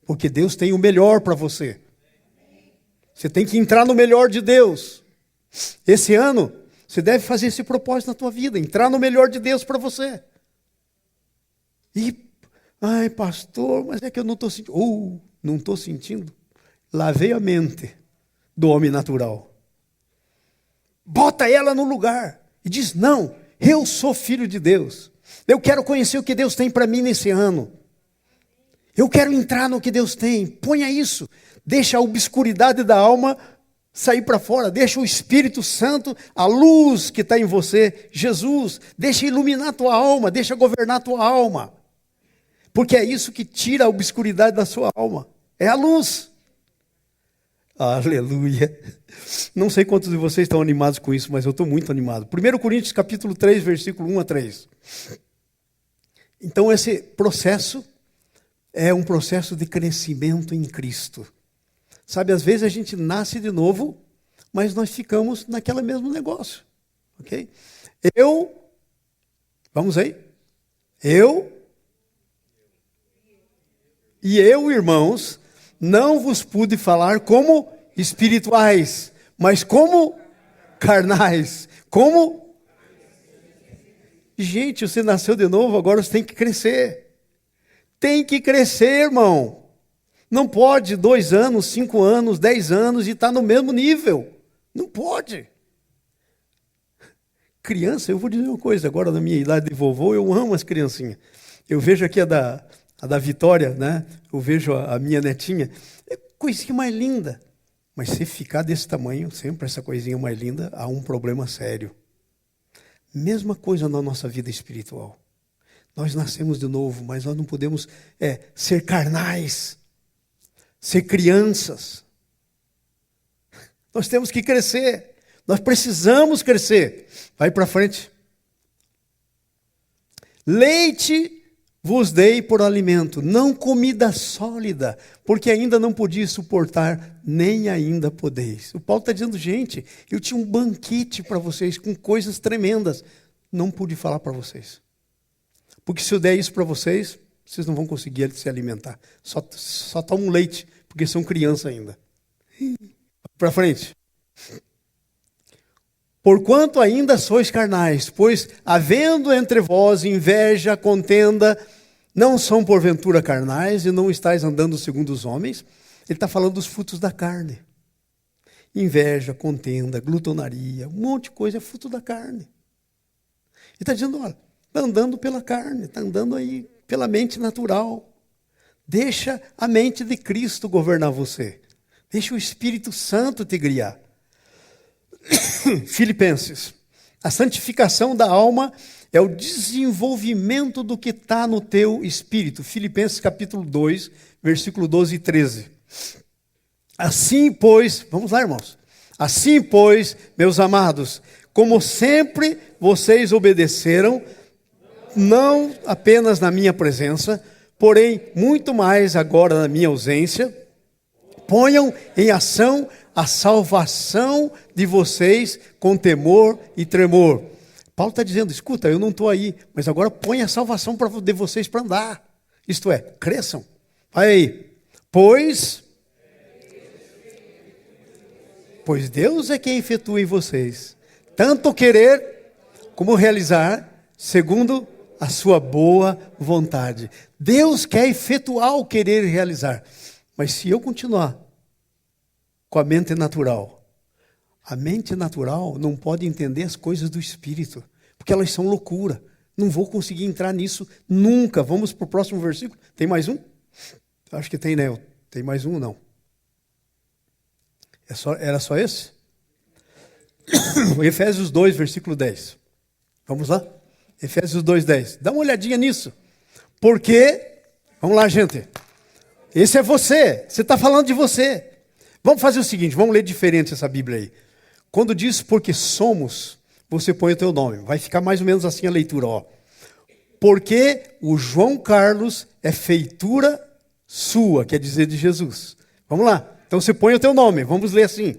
porque Deus tem o melhor para você. Você tem que entrar no melhor de Deus. Esse ano, você deve fazer esse propósito na tua vida, entrar no melhor de Deus para você. E, ai pastor, mas é que eu não estou sentindo. Não estou sentindo? Lavei a mente do homem natural. Bota ela no lugar e diz: não, eu sou filho de Deus. Eu quero conhecer o que Deus tem para mim nesse ano. Eu quero entrar no que Deus tem. Ponha isso. Deixa a obscuridade da alma sair para fora. Deixa o Espírito Santo, a luz que está em você, Jesus, deixa iluminar a tua alma, deixa governar a tua alma. Porque é isso que tira a obscuridade da sua alma. É a luz. Aleluia. Não sei quantos de vocês estão animados com isso, mas eu estou muito animado. 1 Coríntios capítulo 3, versículo 1 a 3. Então esse processo é um processo de crescimento em Cristo. Sabe, às vezes a gente nasce de novo, mas nós ficamos naquele mesmo negócio. Ok? Vamos aí? Irmãos, não vos pude falar como espirituais, mas como carnais. Como? Gente, você nasceu de novo, agora você tem que crescer. Tem que crescer, irmão. Não pode 2 anos, 5 anos, 10 anos e estar no mesmo nível. Não pode. Criança, eu vou dizer uma coisa, agora na minha idade de vovô, eu amo as criancinhas. Eu vejo aqui a da Vitória, né? Eu vejo a minha netinha. É coisinha mais linda. Mas se ficar desse tamanho, sempre essa coisinha mais linda, há um problema sério. Mesma coisa na nossa vida espiritual. Nós nascemos de novo, mas nós não podemos ser carnais, ser crianças. Nós temos que crescer. Nós precisamos crescer. Vai para frente. Leite vos dei por alimento, não comida sólida, porque ainda não podia suportar, nem ainda podeis. O Paulo está dizendo, gente, eu tinha um banquete para vocês, com coisas tremendas. Não pude falar para vocês. Porque se eu der isso para vocês, vocês não vão conseguir se alimentar. Só tomam leite, porque são crianças ainda. Para frente. Porquanto ainda sois carnais, pois havendo entre vós inveja, contenda, não são porventura carnais e não estáis andando segundo os homens? Ele está falando dos frutos da carne. Inveja, contenda, glutonaria, um monte de coisa é fruto da carne. Ele está dizendo, olha, está andando pela carne, está andando aí pela mente natural. Deixa a mente de Cristo governar você. Deixa o Espírito Santo te guiar. Filipenses. A santificação da alma é o desenvolvimento do que está no teu espírito. Filipenses capítulo 2, versículo 12 e 13. Assim, pois, vamos lá, irmãos. Assim, pois, meus amados, como sempre vocês obedeceram, não apenas na minha presença, porém muito mais agora na minha ausência, ponham em ação a salvação de vocês com temor e tremor. Paulo está dizendo, escuta, eu não estou aí, mas agora põe a salvação de vocês para andar. Isto é, cresçam. Vai aí. Pois Deus é quem efetua em vocês, tanto querer como realizar, segundo a sua boa vontade. Deus quer efetuar o querer e realizar. Mas se eu continuar com a mente natural, a mente natural não pode entender as coisas do Espírito, porque elas são loucura. Não vou conseguir entrar nisso nunca. Vamos para o próximo versículo. Tem mais um? Acho que tem, né? Tem mais um, não? Era só esse? Efésios 2, versículo 10. Vamos lá? Efésios 2, 10. Dá uma olhadinha nisso. Porque, vamos lá, gente. esse é você. Você está falando de você. Vamos fazer o seguinte, vamos ler diferente essa Bíblia aí. Quando diz porque somos, você põe o teu nome. Vai ficar mais ou menos assim a leitura, ó. Porque o João Carlos é feitura sua, quer dizer de Jesus. Vamos lá. Então você põe o teu nome. Vamos ler assim.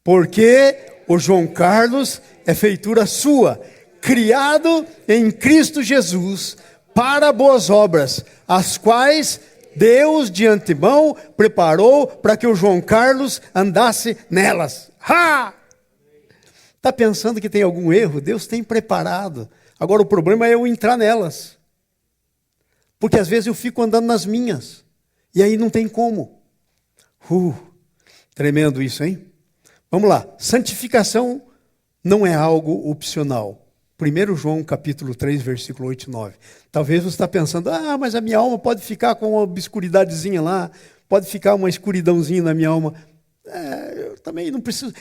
Porque o João Carlos é feitura sua, criado em Cristo Jesus para boas obras, as quais Deus de antemão preparou para que o João Carlos andasse nelas. Ha! Está pensando que tem algum erro? Deus tem preparado. Agora o problema é eu entrar nelas. Porque às vezes eu fico andando nas minhas. E aí não tem como. Tremendo isso, hein? Vamos lá. Santificação não é algo opcional. 1 João capítulo 3, versículo 8 e 9. Talvez você está pensando, mas a minha alma pode ficar com uma obscuridadezinha lá, pode ficar uma escuridãozinha na minha alma. Eu também não preciso.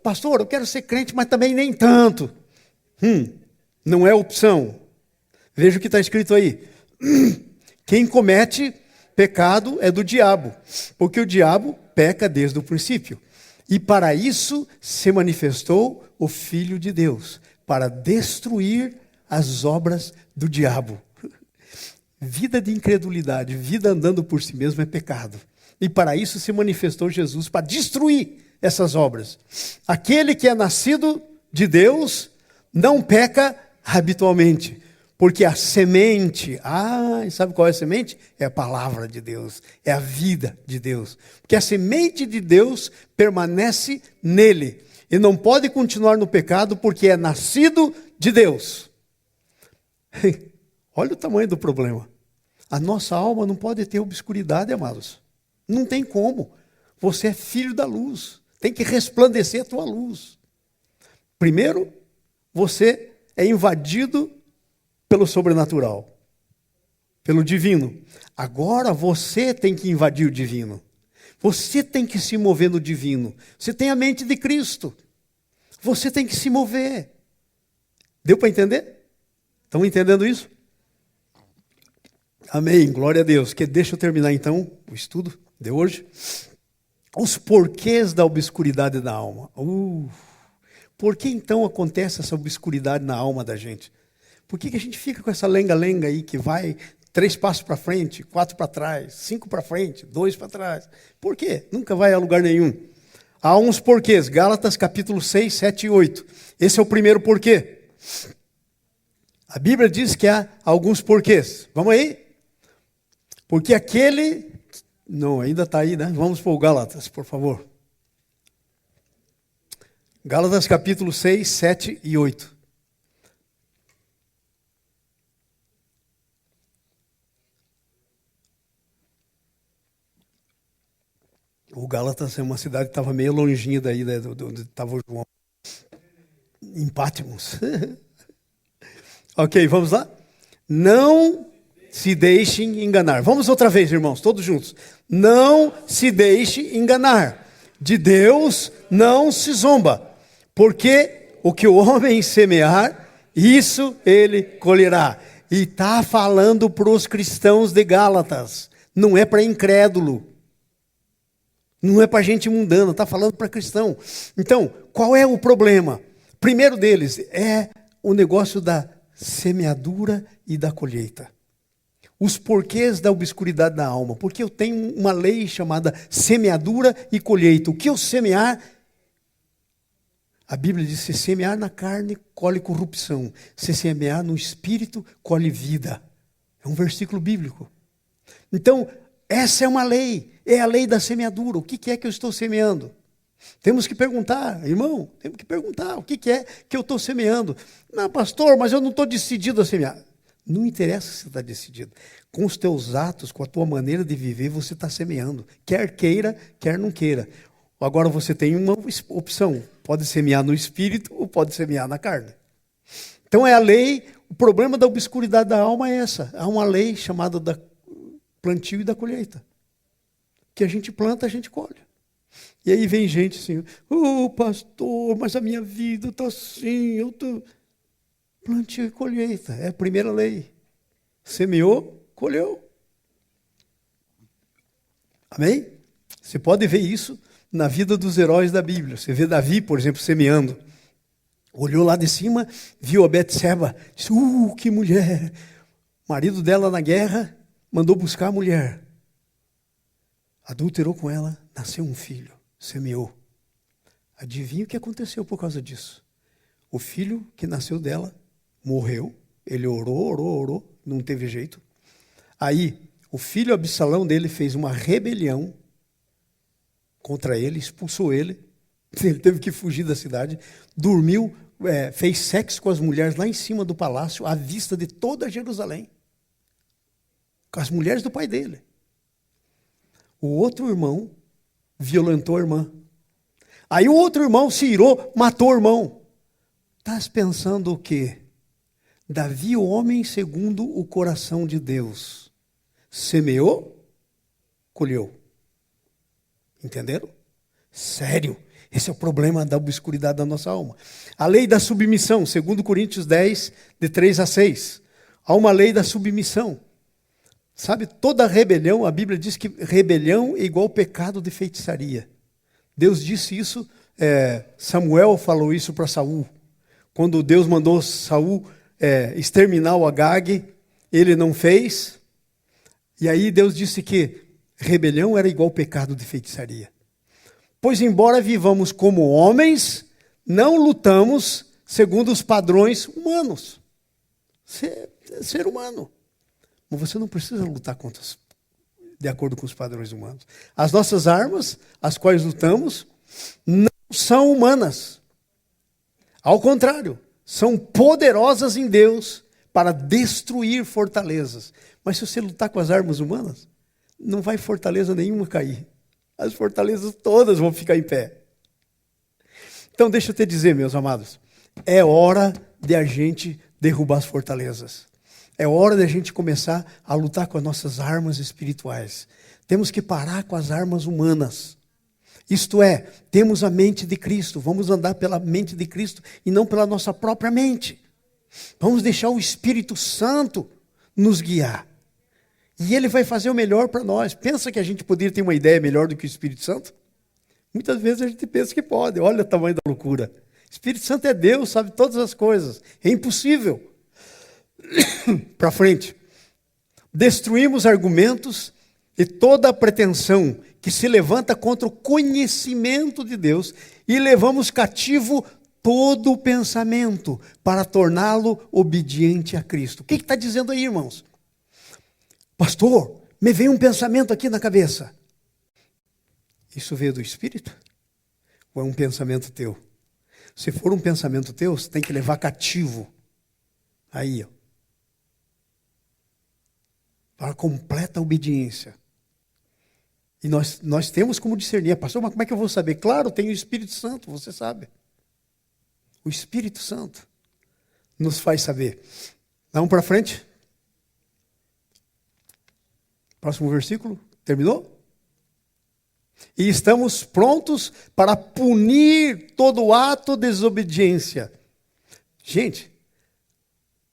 Pastor, eu quero ser crente, mas também nem tanto. Não é opção. Veja o que está escrito aí. Quem comete pecado é do diabo, porque o diabo peca desde o princípio. E para isso se manifestou o Filho de Deus, para destruir as obras do diabo. Vida de incredulidade, vida andando por si mesmo é pecado. E para isso se manifestou Jesus, para destruir essas obras. Aquele que é nascido de Deus não peca habitualmente, porque a semente, sabe qual é a semente? É a palavra de Deus, é a vida de Deus. Porque a semente de Deus permanece nele e não pode continuar no pecado porque é nascido de Deus. Olha o tamanho do problema. A nossa alma não pode ter obscuridade, amados. Não tem como. Você é filho da luz. Tem que resplandecer a tua luz. Primeiro, você é invadido pelo sobrenatural, pelo divino. Agora você tem que invadir o divino. Você tem que se mover no divino. Você tem a mente de Cristo. Você tem que se mover. Deu para entender? Estão entendendo isso? Amém, glória a Deus. Deixa eu terminar então o estudo de hoje. Os porquês da obscuridade da alma. Por que então acontece essa obscuridade na alma da gente? Por que a gente fica com essa lenga-lenga aí que vai 3 passos para frente, 4 para trás, 5 para frente, 2 para trás? Por quê? Nunca vai a lugar nenhum. Há uns porquês. Gálatas capítulo 6, 7 e 8. Esse é o primeiro porquê. A Bíblia diz que há alguns porquês. Vamos aí? Porque aquele... Não, ainda está aí, né? Vamos para o Gálatas, por favor. Gálatas capítulo 6, 7 e 8. O Gálatas é uma cidade que estava meio longinha daí, né, de onde estava o João. Em Patmos. Ok, vamos lá? Não se deixem enganar. Vamos outra vez, irmãos, todos juntos. Não se deixe enganar. De Deus não se zomba. Porque o que o homem semear, isso ele colherá. E está falando para os cristãos de Gálatas. Não é para incrédulo. Não é para gente mundana, está falando para cristão. Então, qual é o problema? Primeiro deles é o negócio da semeadura e da colheita. Os porquês da obscuridade da alma. Porque eu tenho uma lei chamada semeadura e colheita. O que eu semear, a Bíblia diz, se semear na carne, colhe corrupção. Se semear no espírito, colhe vida. É um versículo bíblico. Então, essa é uma lei. É a lei da semeadura. O que é que eu estou semeando? Temos que perguntar, irmão, temos que perguntar o que é que eu estou semeando. Não, pastor, mas eu não estou decidido a semear. Não interessa se você está decidido. Com os teus atos, com a tua maneira de viver, você está semeando. Quer queira, quer não queira. Agora você tem uma opção. Pode semear no espírito ou pode semear na carne. Então é a lei. O problema da obscuridade da alma é essa. Há uma lei chamada da plantio e da colheita. Que a gente planta, a gente colhe. E aí vem gente assim, pastor, mas a minha vida está assim, eu estou... Plantio e colheita, é a primeira lei. Semeou, colheu. Amém? Você pode ver isso na vida dos heróis da Bíblia. Você vê Davi, por exemplo, semeando. Olhou lá de cima, viu a Betseba, disse, que mulher. O marido dela na guerra mandou buscar a mulher. Adulterou com ela, nasceu um filho, semeou. Adivinha o que aconteceu por causa disso? O filho que nasceu dela morreu. Ele orou, não teve jeito. Aí, o filho Absalão dele fez uma rebelião contra ele, expulsou ele. Ele teve que fugir da cidade. Dormiu, fez sexo com as mulheres lá em cima do palácio, à vista de toda Jerusalém. Com as mulheres do pai dele. O outro irmão violentou a irmã. Aí o outro irmão se irou, matou o irmão. Estás pensando o quê? Davi, o homem segundo o coração de Deus, semeou, colheu. Entenderam? Sério, esse é o problema da obscuridade da nossa alma. A lei da submissão, 2 Coríntios 10, de 3 a 6. Há uma lei da submissão. Sabe, toda rebelião, a Bíblia diz que rebelião é igual pecado de feitiçaria. Deus disse isso, Samuel falou isso para Saul. Quando Deus mandou Saul exterminar o Agag, ele não fez. E aí Deus disse que rebelião era igual pecado de feitiçaria. Pois embora vivamos como homens, não lutamos segundo os padrões humanos. Ser humano. Mas você não precisa lutar de acordo com os padrões humanos. As nossas armas, as quais lutamos, não são humanas. Ao contrário, são poderosas em Deus para destruir fortalezas. Mas se você lutar com as armas humanas, não vai fortaleza nenhuma cair. As fortalezas todas vão ficar em pé. Então deixa eu te dizer, meus amados, é hora de a gente derrubar as fortalezas. É hora de a gente começar a lutar com as nossas armas espirituais. Temos que parar com as armas humanas. Isto é, temos a mente de Cristo. Vamos andar pela mente de Cristo e não pela nossa própria mente. Vamos deixar o Espírito Santo nos guiar. E Ele vai fazer o melhor para nós. Pensa que a gente poderia ter uma ideia melhor do que o Espírito Santo? Muitas vezes a gente pensa que pode. Olha o tamanho da loucura. O Espírito Santo é Deus, sabe todas as coisas. É impossível. Para frente. Destruímos argumentos e toda a pretensão que se levanta contra o conhecimento de Deus e levamos cativo todo o pensamento para torná-lo obediente a Cristo. O que está dizendo aí, irmãos? Pastor, me veio um pensamento aqui na cabeça. Isso veio do Espírito? Ou é um pensamento teu? Se for um pensamento teu, você tem que levar cativo. Aí, ó. Para completa obediência. E nós temos como discernir. Pastor, mas como é que eu vou saber? Claro, tem o Espírito Santo, você sabe. O Espírito Santo nos faz saber. Vamos para frente? Próximo versículo. Terminou? E estamos prontos para punir todo ato de desobediência. Gente,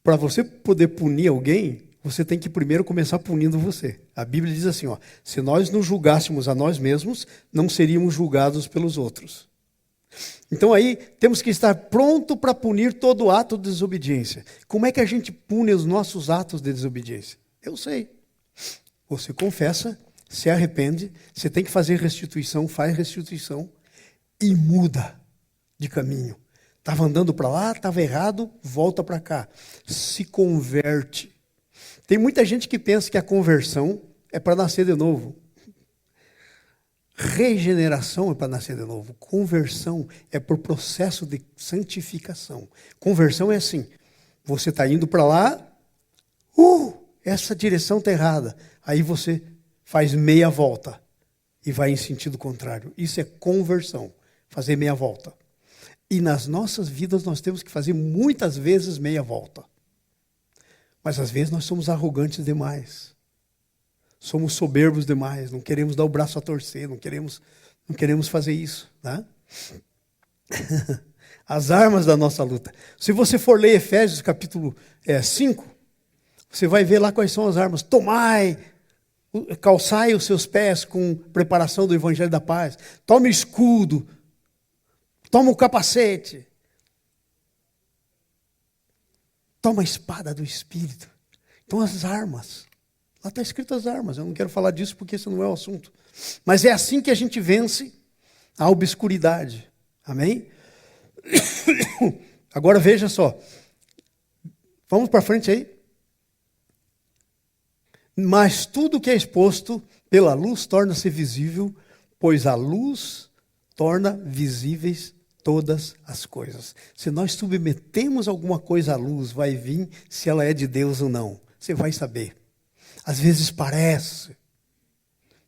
para você poder punir alguém, você tem que primeiro começar punindo você. A Bíblia diz assim, se nós nos julgássemos a nós mesmos, não seríamos julgados pelos outros. Então aí, temos que estar pronto para punir todo ato de desobediência. Como é que a gente pune os nossos atos de desobediência? Eu sei. Você confessa, se arrepende, você tem que fazer restituição, faz restituição e muda de caminho. Estava andando para lá, estava errado, volta para cá. Se converte. Tem muita gente que pensa que a conversão é para nascer de novo. Regeneração é para nascer de novo. Conversão é por processo de santificação. Conversão é assim, você está indo para lá, essa direção está errada. Aí você faz meia volta e vai em sentido contrário. Isso é conversão, fazer meia volta. E nas nossas vidas nós temos que fazer muitas vezes meia volta. Mas às vezes nós somos arrogantes demais. Somos soberbos demais, não queremos dar o braço a torcer, não queremos fazer isso. Né? As armas da nossa luta. Se você for ler Efésios capítulo 5, você vai ver lá quais são as armas. Tomai calçai os seus pés com preparação do evangelho da paz. Toma o escudo. Toma o capacete. Toma a espada do Espírito. Então as armas. Lá está escrito as armas. Eu não quero falar disso porque esse não é o assunto. Mas é assim que a gente vence a obscuridade. Amém? Agora veja só. Vamos para frente aí. Mas tudo que é exposto pela luz torna-se visível, pois a luz torna visíveis todas as coisas. Se nós submetemos alguma coisa à luz, vai vir se ela é de Deus ou não. Você vai saber. Às vezes parece,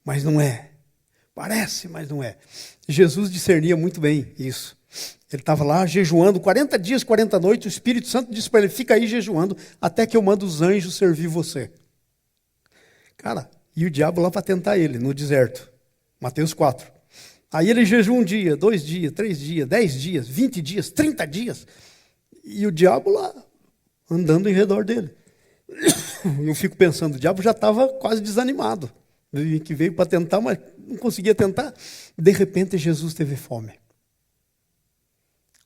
mas não é. Parece, mas não é. Jesus discernia muito bem isso. Ele estava lá jejuando 40 dias, 40 noites. O Espírito Santo disse para ele, fica aí jejuando, até que eu mando os anjos servir você. Cara, e o diabo lá para tentar ele, no deserto. Mateus 4. Aí ele jejua 1 dia, 2 dias, 3 dias, 10 dias, 20 dias, 30 dias. E o diabo lá, andando em redor dele. Eu fico pensando, o diabo já estava quase desanimado. Que veio para tentar, mas não conseguia tentar. De repente, Jesus teve fome.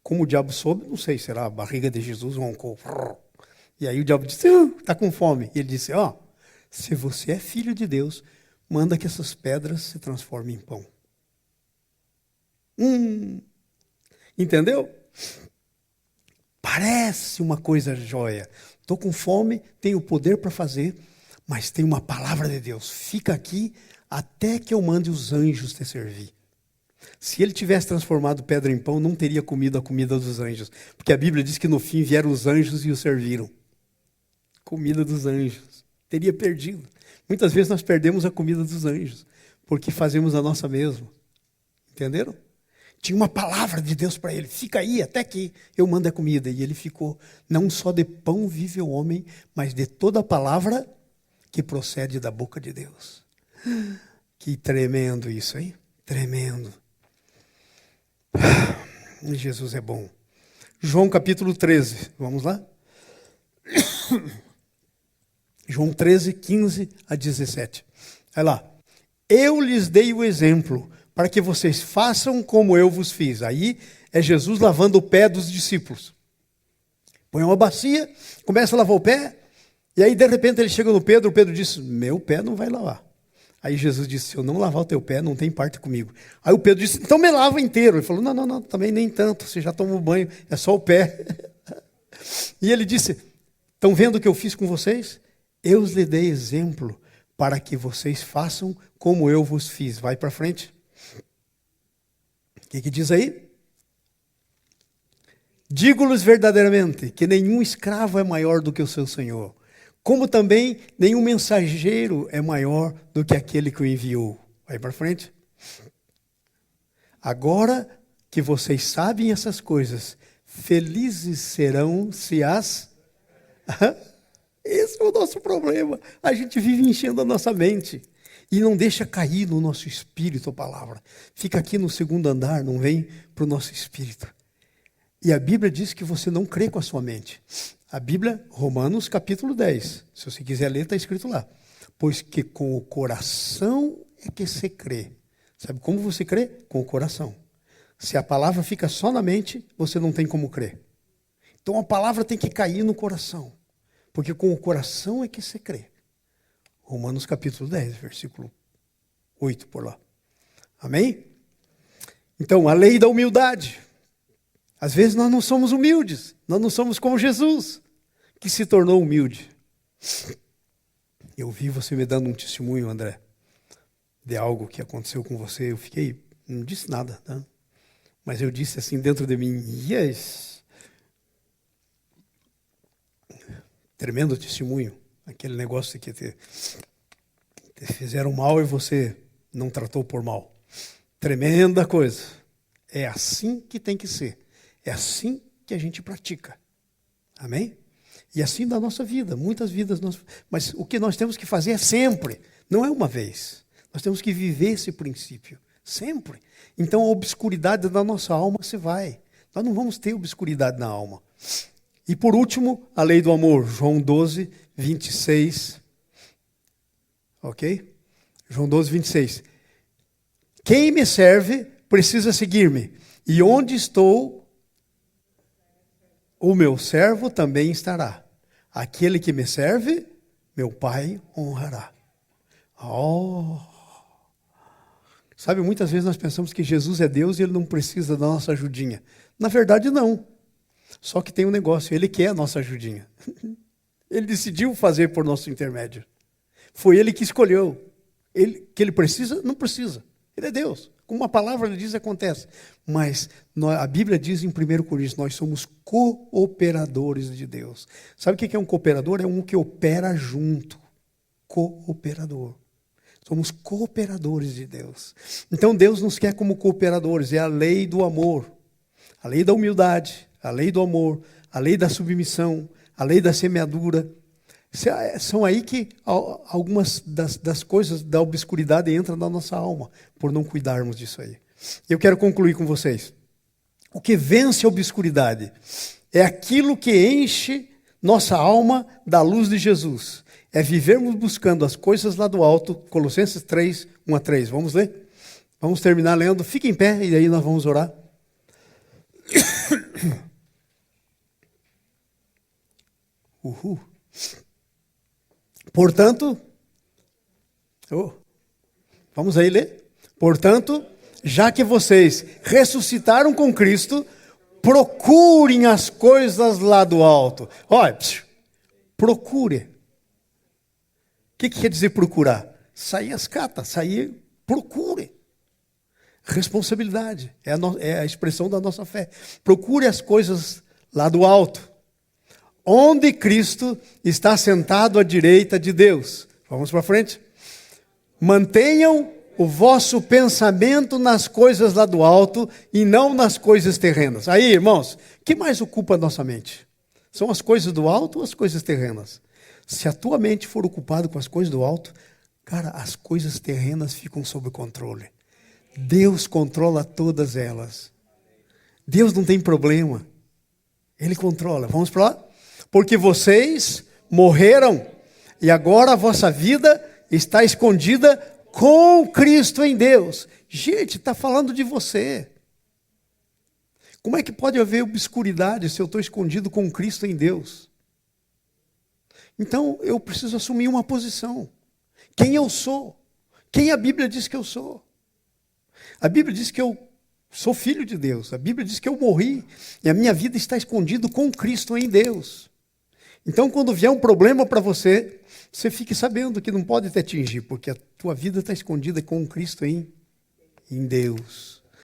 Como o diabo soube, não sei, será a barriga de Jesus roncou. E aí o diabo disse, está com fome. E ele disse, se você é filho de Deus, manda que essas pedras se transformem em pão. Entendeu? Parece uma coisa jóia. Estou com fome, tenho poder para fazer, mas tem uma palavra de Deus. Fica aqui até que eu mande os anjos te servir. Se ele tivesse transformado pedra em pão, não teria comido a comida dos anjos. Porque a Bíblia diz que no fim vieram os anjos e o serviram. Comida dos anjos. Teria perdido. Muitas vezes nós perdemos a comida dos anjos, porque fazemos a nossa mesma. Entenderam? Tinha uma palavra de Deus para ele. Fica aí até que eu mando a comida. E ele ficou. Não só de pão vive o homem, mas de toda a palavra que procede da boca de Deus. Que tremendo isso, hein? Tremendo. Jesus é bom. João capítulo 13. Vamos lá? João 13, 15 a 17. Olha lá. Eu lhes dei o exemplo para que vocês façam como eu vos fiz. Aí é Jesus lavando o pé dos discípulos. Põe uma bacia, começa a lavar o pé, e aí de repente ele chega no Pedro, o Pedro diz, meu pé não vai lavar. Aí Jesus disse, se eu não lavar o teu pé, não tem parte comigo. Aí o Pedro disse, então me lava inteiro. Ele falou, não, também nem tanto, você já tomou banho, é só o pé. E ele disse, estão vendo o que eu fiz com vocês? Eu lhes dei exemplo para que vocês façam como eu vos fiz. Vai para frente. O que diz aí? Digo-lhes verdadeiramente que nenhum escravo é maior do que o seu senhor, como também nenhum mensageiro é maior do que aquele que o enviou. Vai para frente. Agora que vocês sabem essas coisas, felizes serão se as... Esse é o nosso problema. A gente vive enchendo a nossa mente e não deixa cair no nosso espírito a palavra. Fica aqui no segundo andar, não vem para o nosso espírito. E a Bíblia diz que você não crê com a sua mente. A Bíblia, Romanos capítulo 10. Se você quiser ler, está escrito lá. Pois que com o coração é que se crê. Sabe como você crê? Com o coração. Se a palavra fica só na mente, você não tem como crer. Então a palavra tem que cair no coração. Porque com o coração é que se crê. Romanos capítulo 10, versículo 8 por lá. Amém? Então, a lei da humildade. Às vezes nós não somos humildes. Nós não somos como Jesus, que se tornou humilde. Eu vi você me dando um testemunho, André, de algo que aconteceu com você. Eu fiquei, não disse nada, tá? Mas eu disse assim dentro de mim, yes. Tremendo testemunho. Aquele negócio que te fizeram mal e você não tratou por mal. Tremenda coisa. É assim que tem que ser. É assim que a gente pratica. Amém? E assim da nossa vida. Muitas vidas. Mas o que nós temos que fazer é sempre. Não é uma vez. Nós temos que viver esse princípio. Sempre. Então a obscuridade da nossa alma se vai. Nós não vamos ter obscuridade na alma. E por último, a lei do amor. João 12, 26. Ok? João 12, 26. Quem me serve precisa seguir-me. E onde estou, o meu servo também estará. Aquele que me serve, meu Pai honrará. Oh! Sabe, muitas vezes nós pensamos que Jesus é Deus e Ele não precisa da nossa ajudinha. Na verdade, não. Só que tem um negócio, Ele quer a nossa ajudinha. Ele decidiu fazer por nosso intermédio. Foi Ele que escolheu. Que Ele precisa? Não precisa. Ele é Deus. Como uma palavra Ele diz, acontece. Mas a Bíblia diz em 1 Coríntios, nós somos cooperadores de Deus. Sabe o que é um cooperador? É um que opera junto. Cooperador. Somos cooperadores de Deus. Então Deus nos quer como cooperadores. É a lei do amor, a lei da humildade, a lei do amor, a lei da submissão, a lei da semeadura. São aí que algumas das coisas da obscuridade entram na nossa alma, por não cuidarmos disso aí. Eu quero concluir com vocês. O que vence a obscuridade é aquilo que enche nossa alma da luz de Jesus. É vivermos buscando as coisas lá do alto. Colossenses 3, 1 a 3. Vamos ler? Vamos terminar lendo. Fique em pé e aí nós vamos orar. Uhul. Portanto, vamos aí ler. Portanto, já que vocês ressuscitaram com Cristo, procurem as coisas lá do alto. Olha, procure. O que quer dizer procurar? Sair as catas, sair, procure. Responsabilidade, é a expressão da nossa fé. Procure as coisas lá do alto, onde Cristo está sentado à direita de Deus. Vamos para frente? Mantenham o vosso pensamento nas coisas lá do alto e não nas coisas terrenas. Aí, irmãos, o que mais ocupa a nossa mente? São as coisas do alto ou as coisas terrenas? Se a tua mente for ocupada com as coisas do alto, cara, as coisas terrenas ficam sob controle. Deus controla todas elas. Deus não tem problema. Ele controla. Vamos para lá? Porque vocês morreram e agora a vossa vida está escondida com Cristo em Deus. Gente, está falando de você. Como é que pode haver obscuridade se eu estou escondido com Cristo em Deus? Então, eu preciso assumir uma posição. Quem eu sou? Quem a Bíblia diz que eu sou? A Bíblia diz que eu sou filho de Deus. A Bíblia diz que eu morri e a minha vida está escondida com Cristo em Deus. Então, quando vier um problema para você, você fique sabendo que não pode te atingir, porque a tua vida está escondida com Cristo em Deus.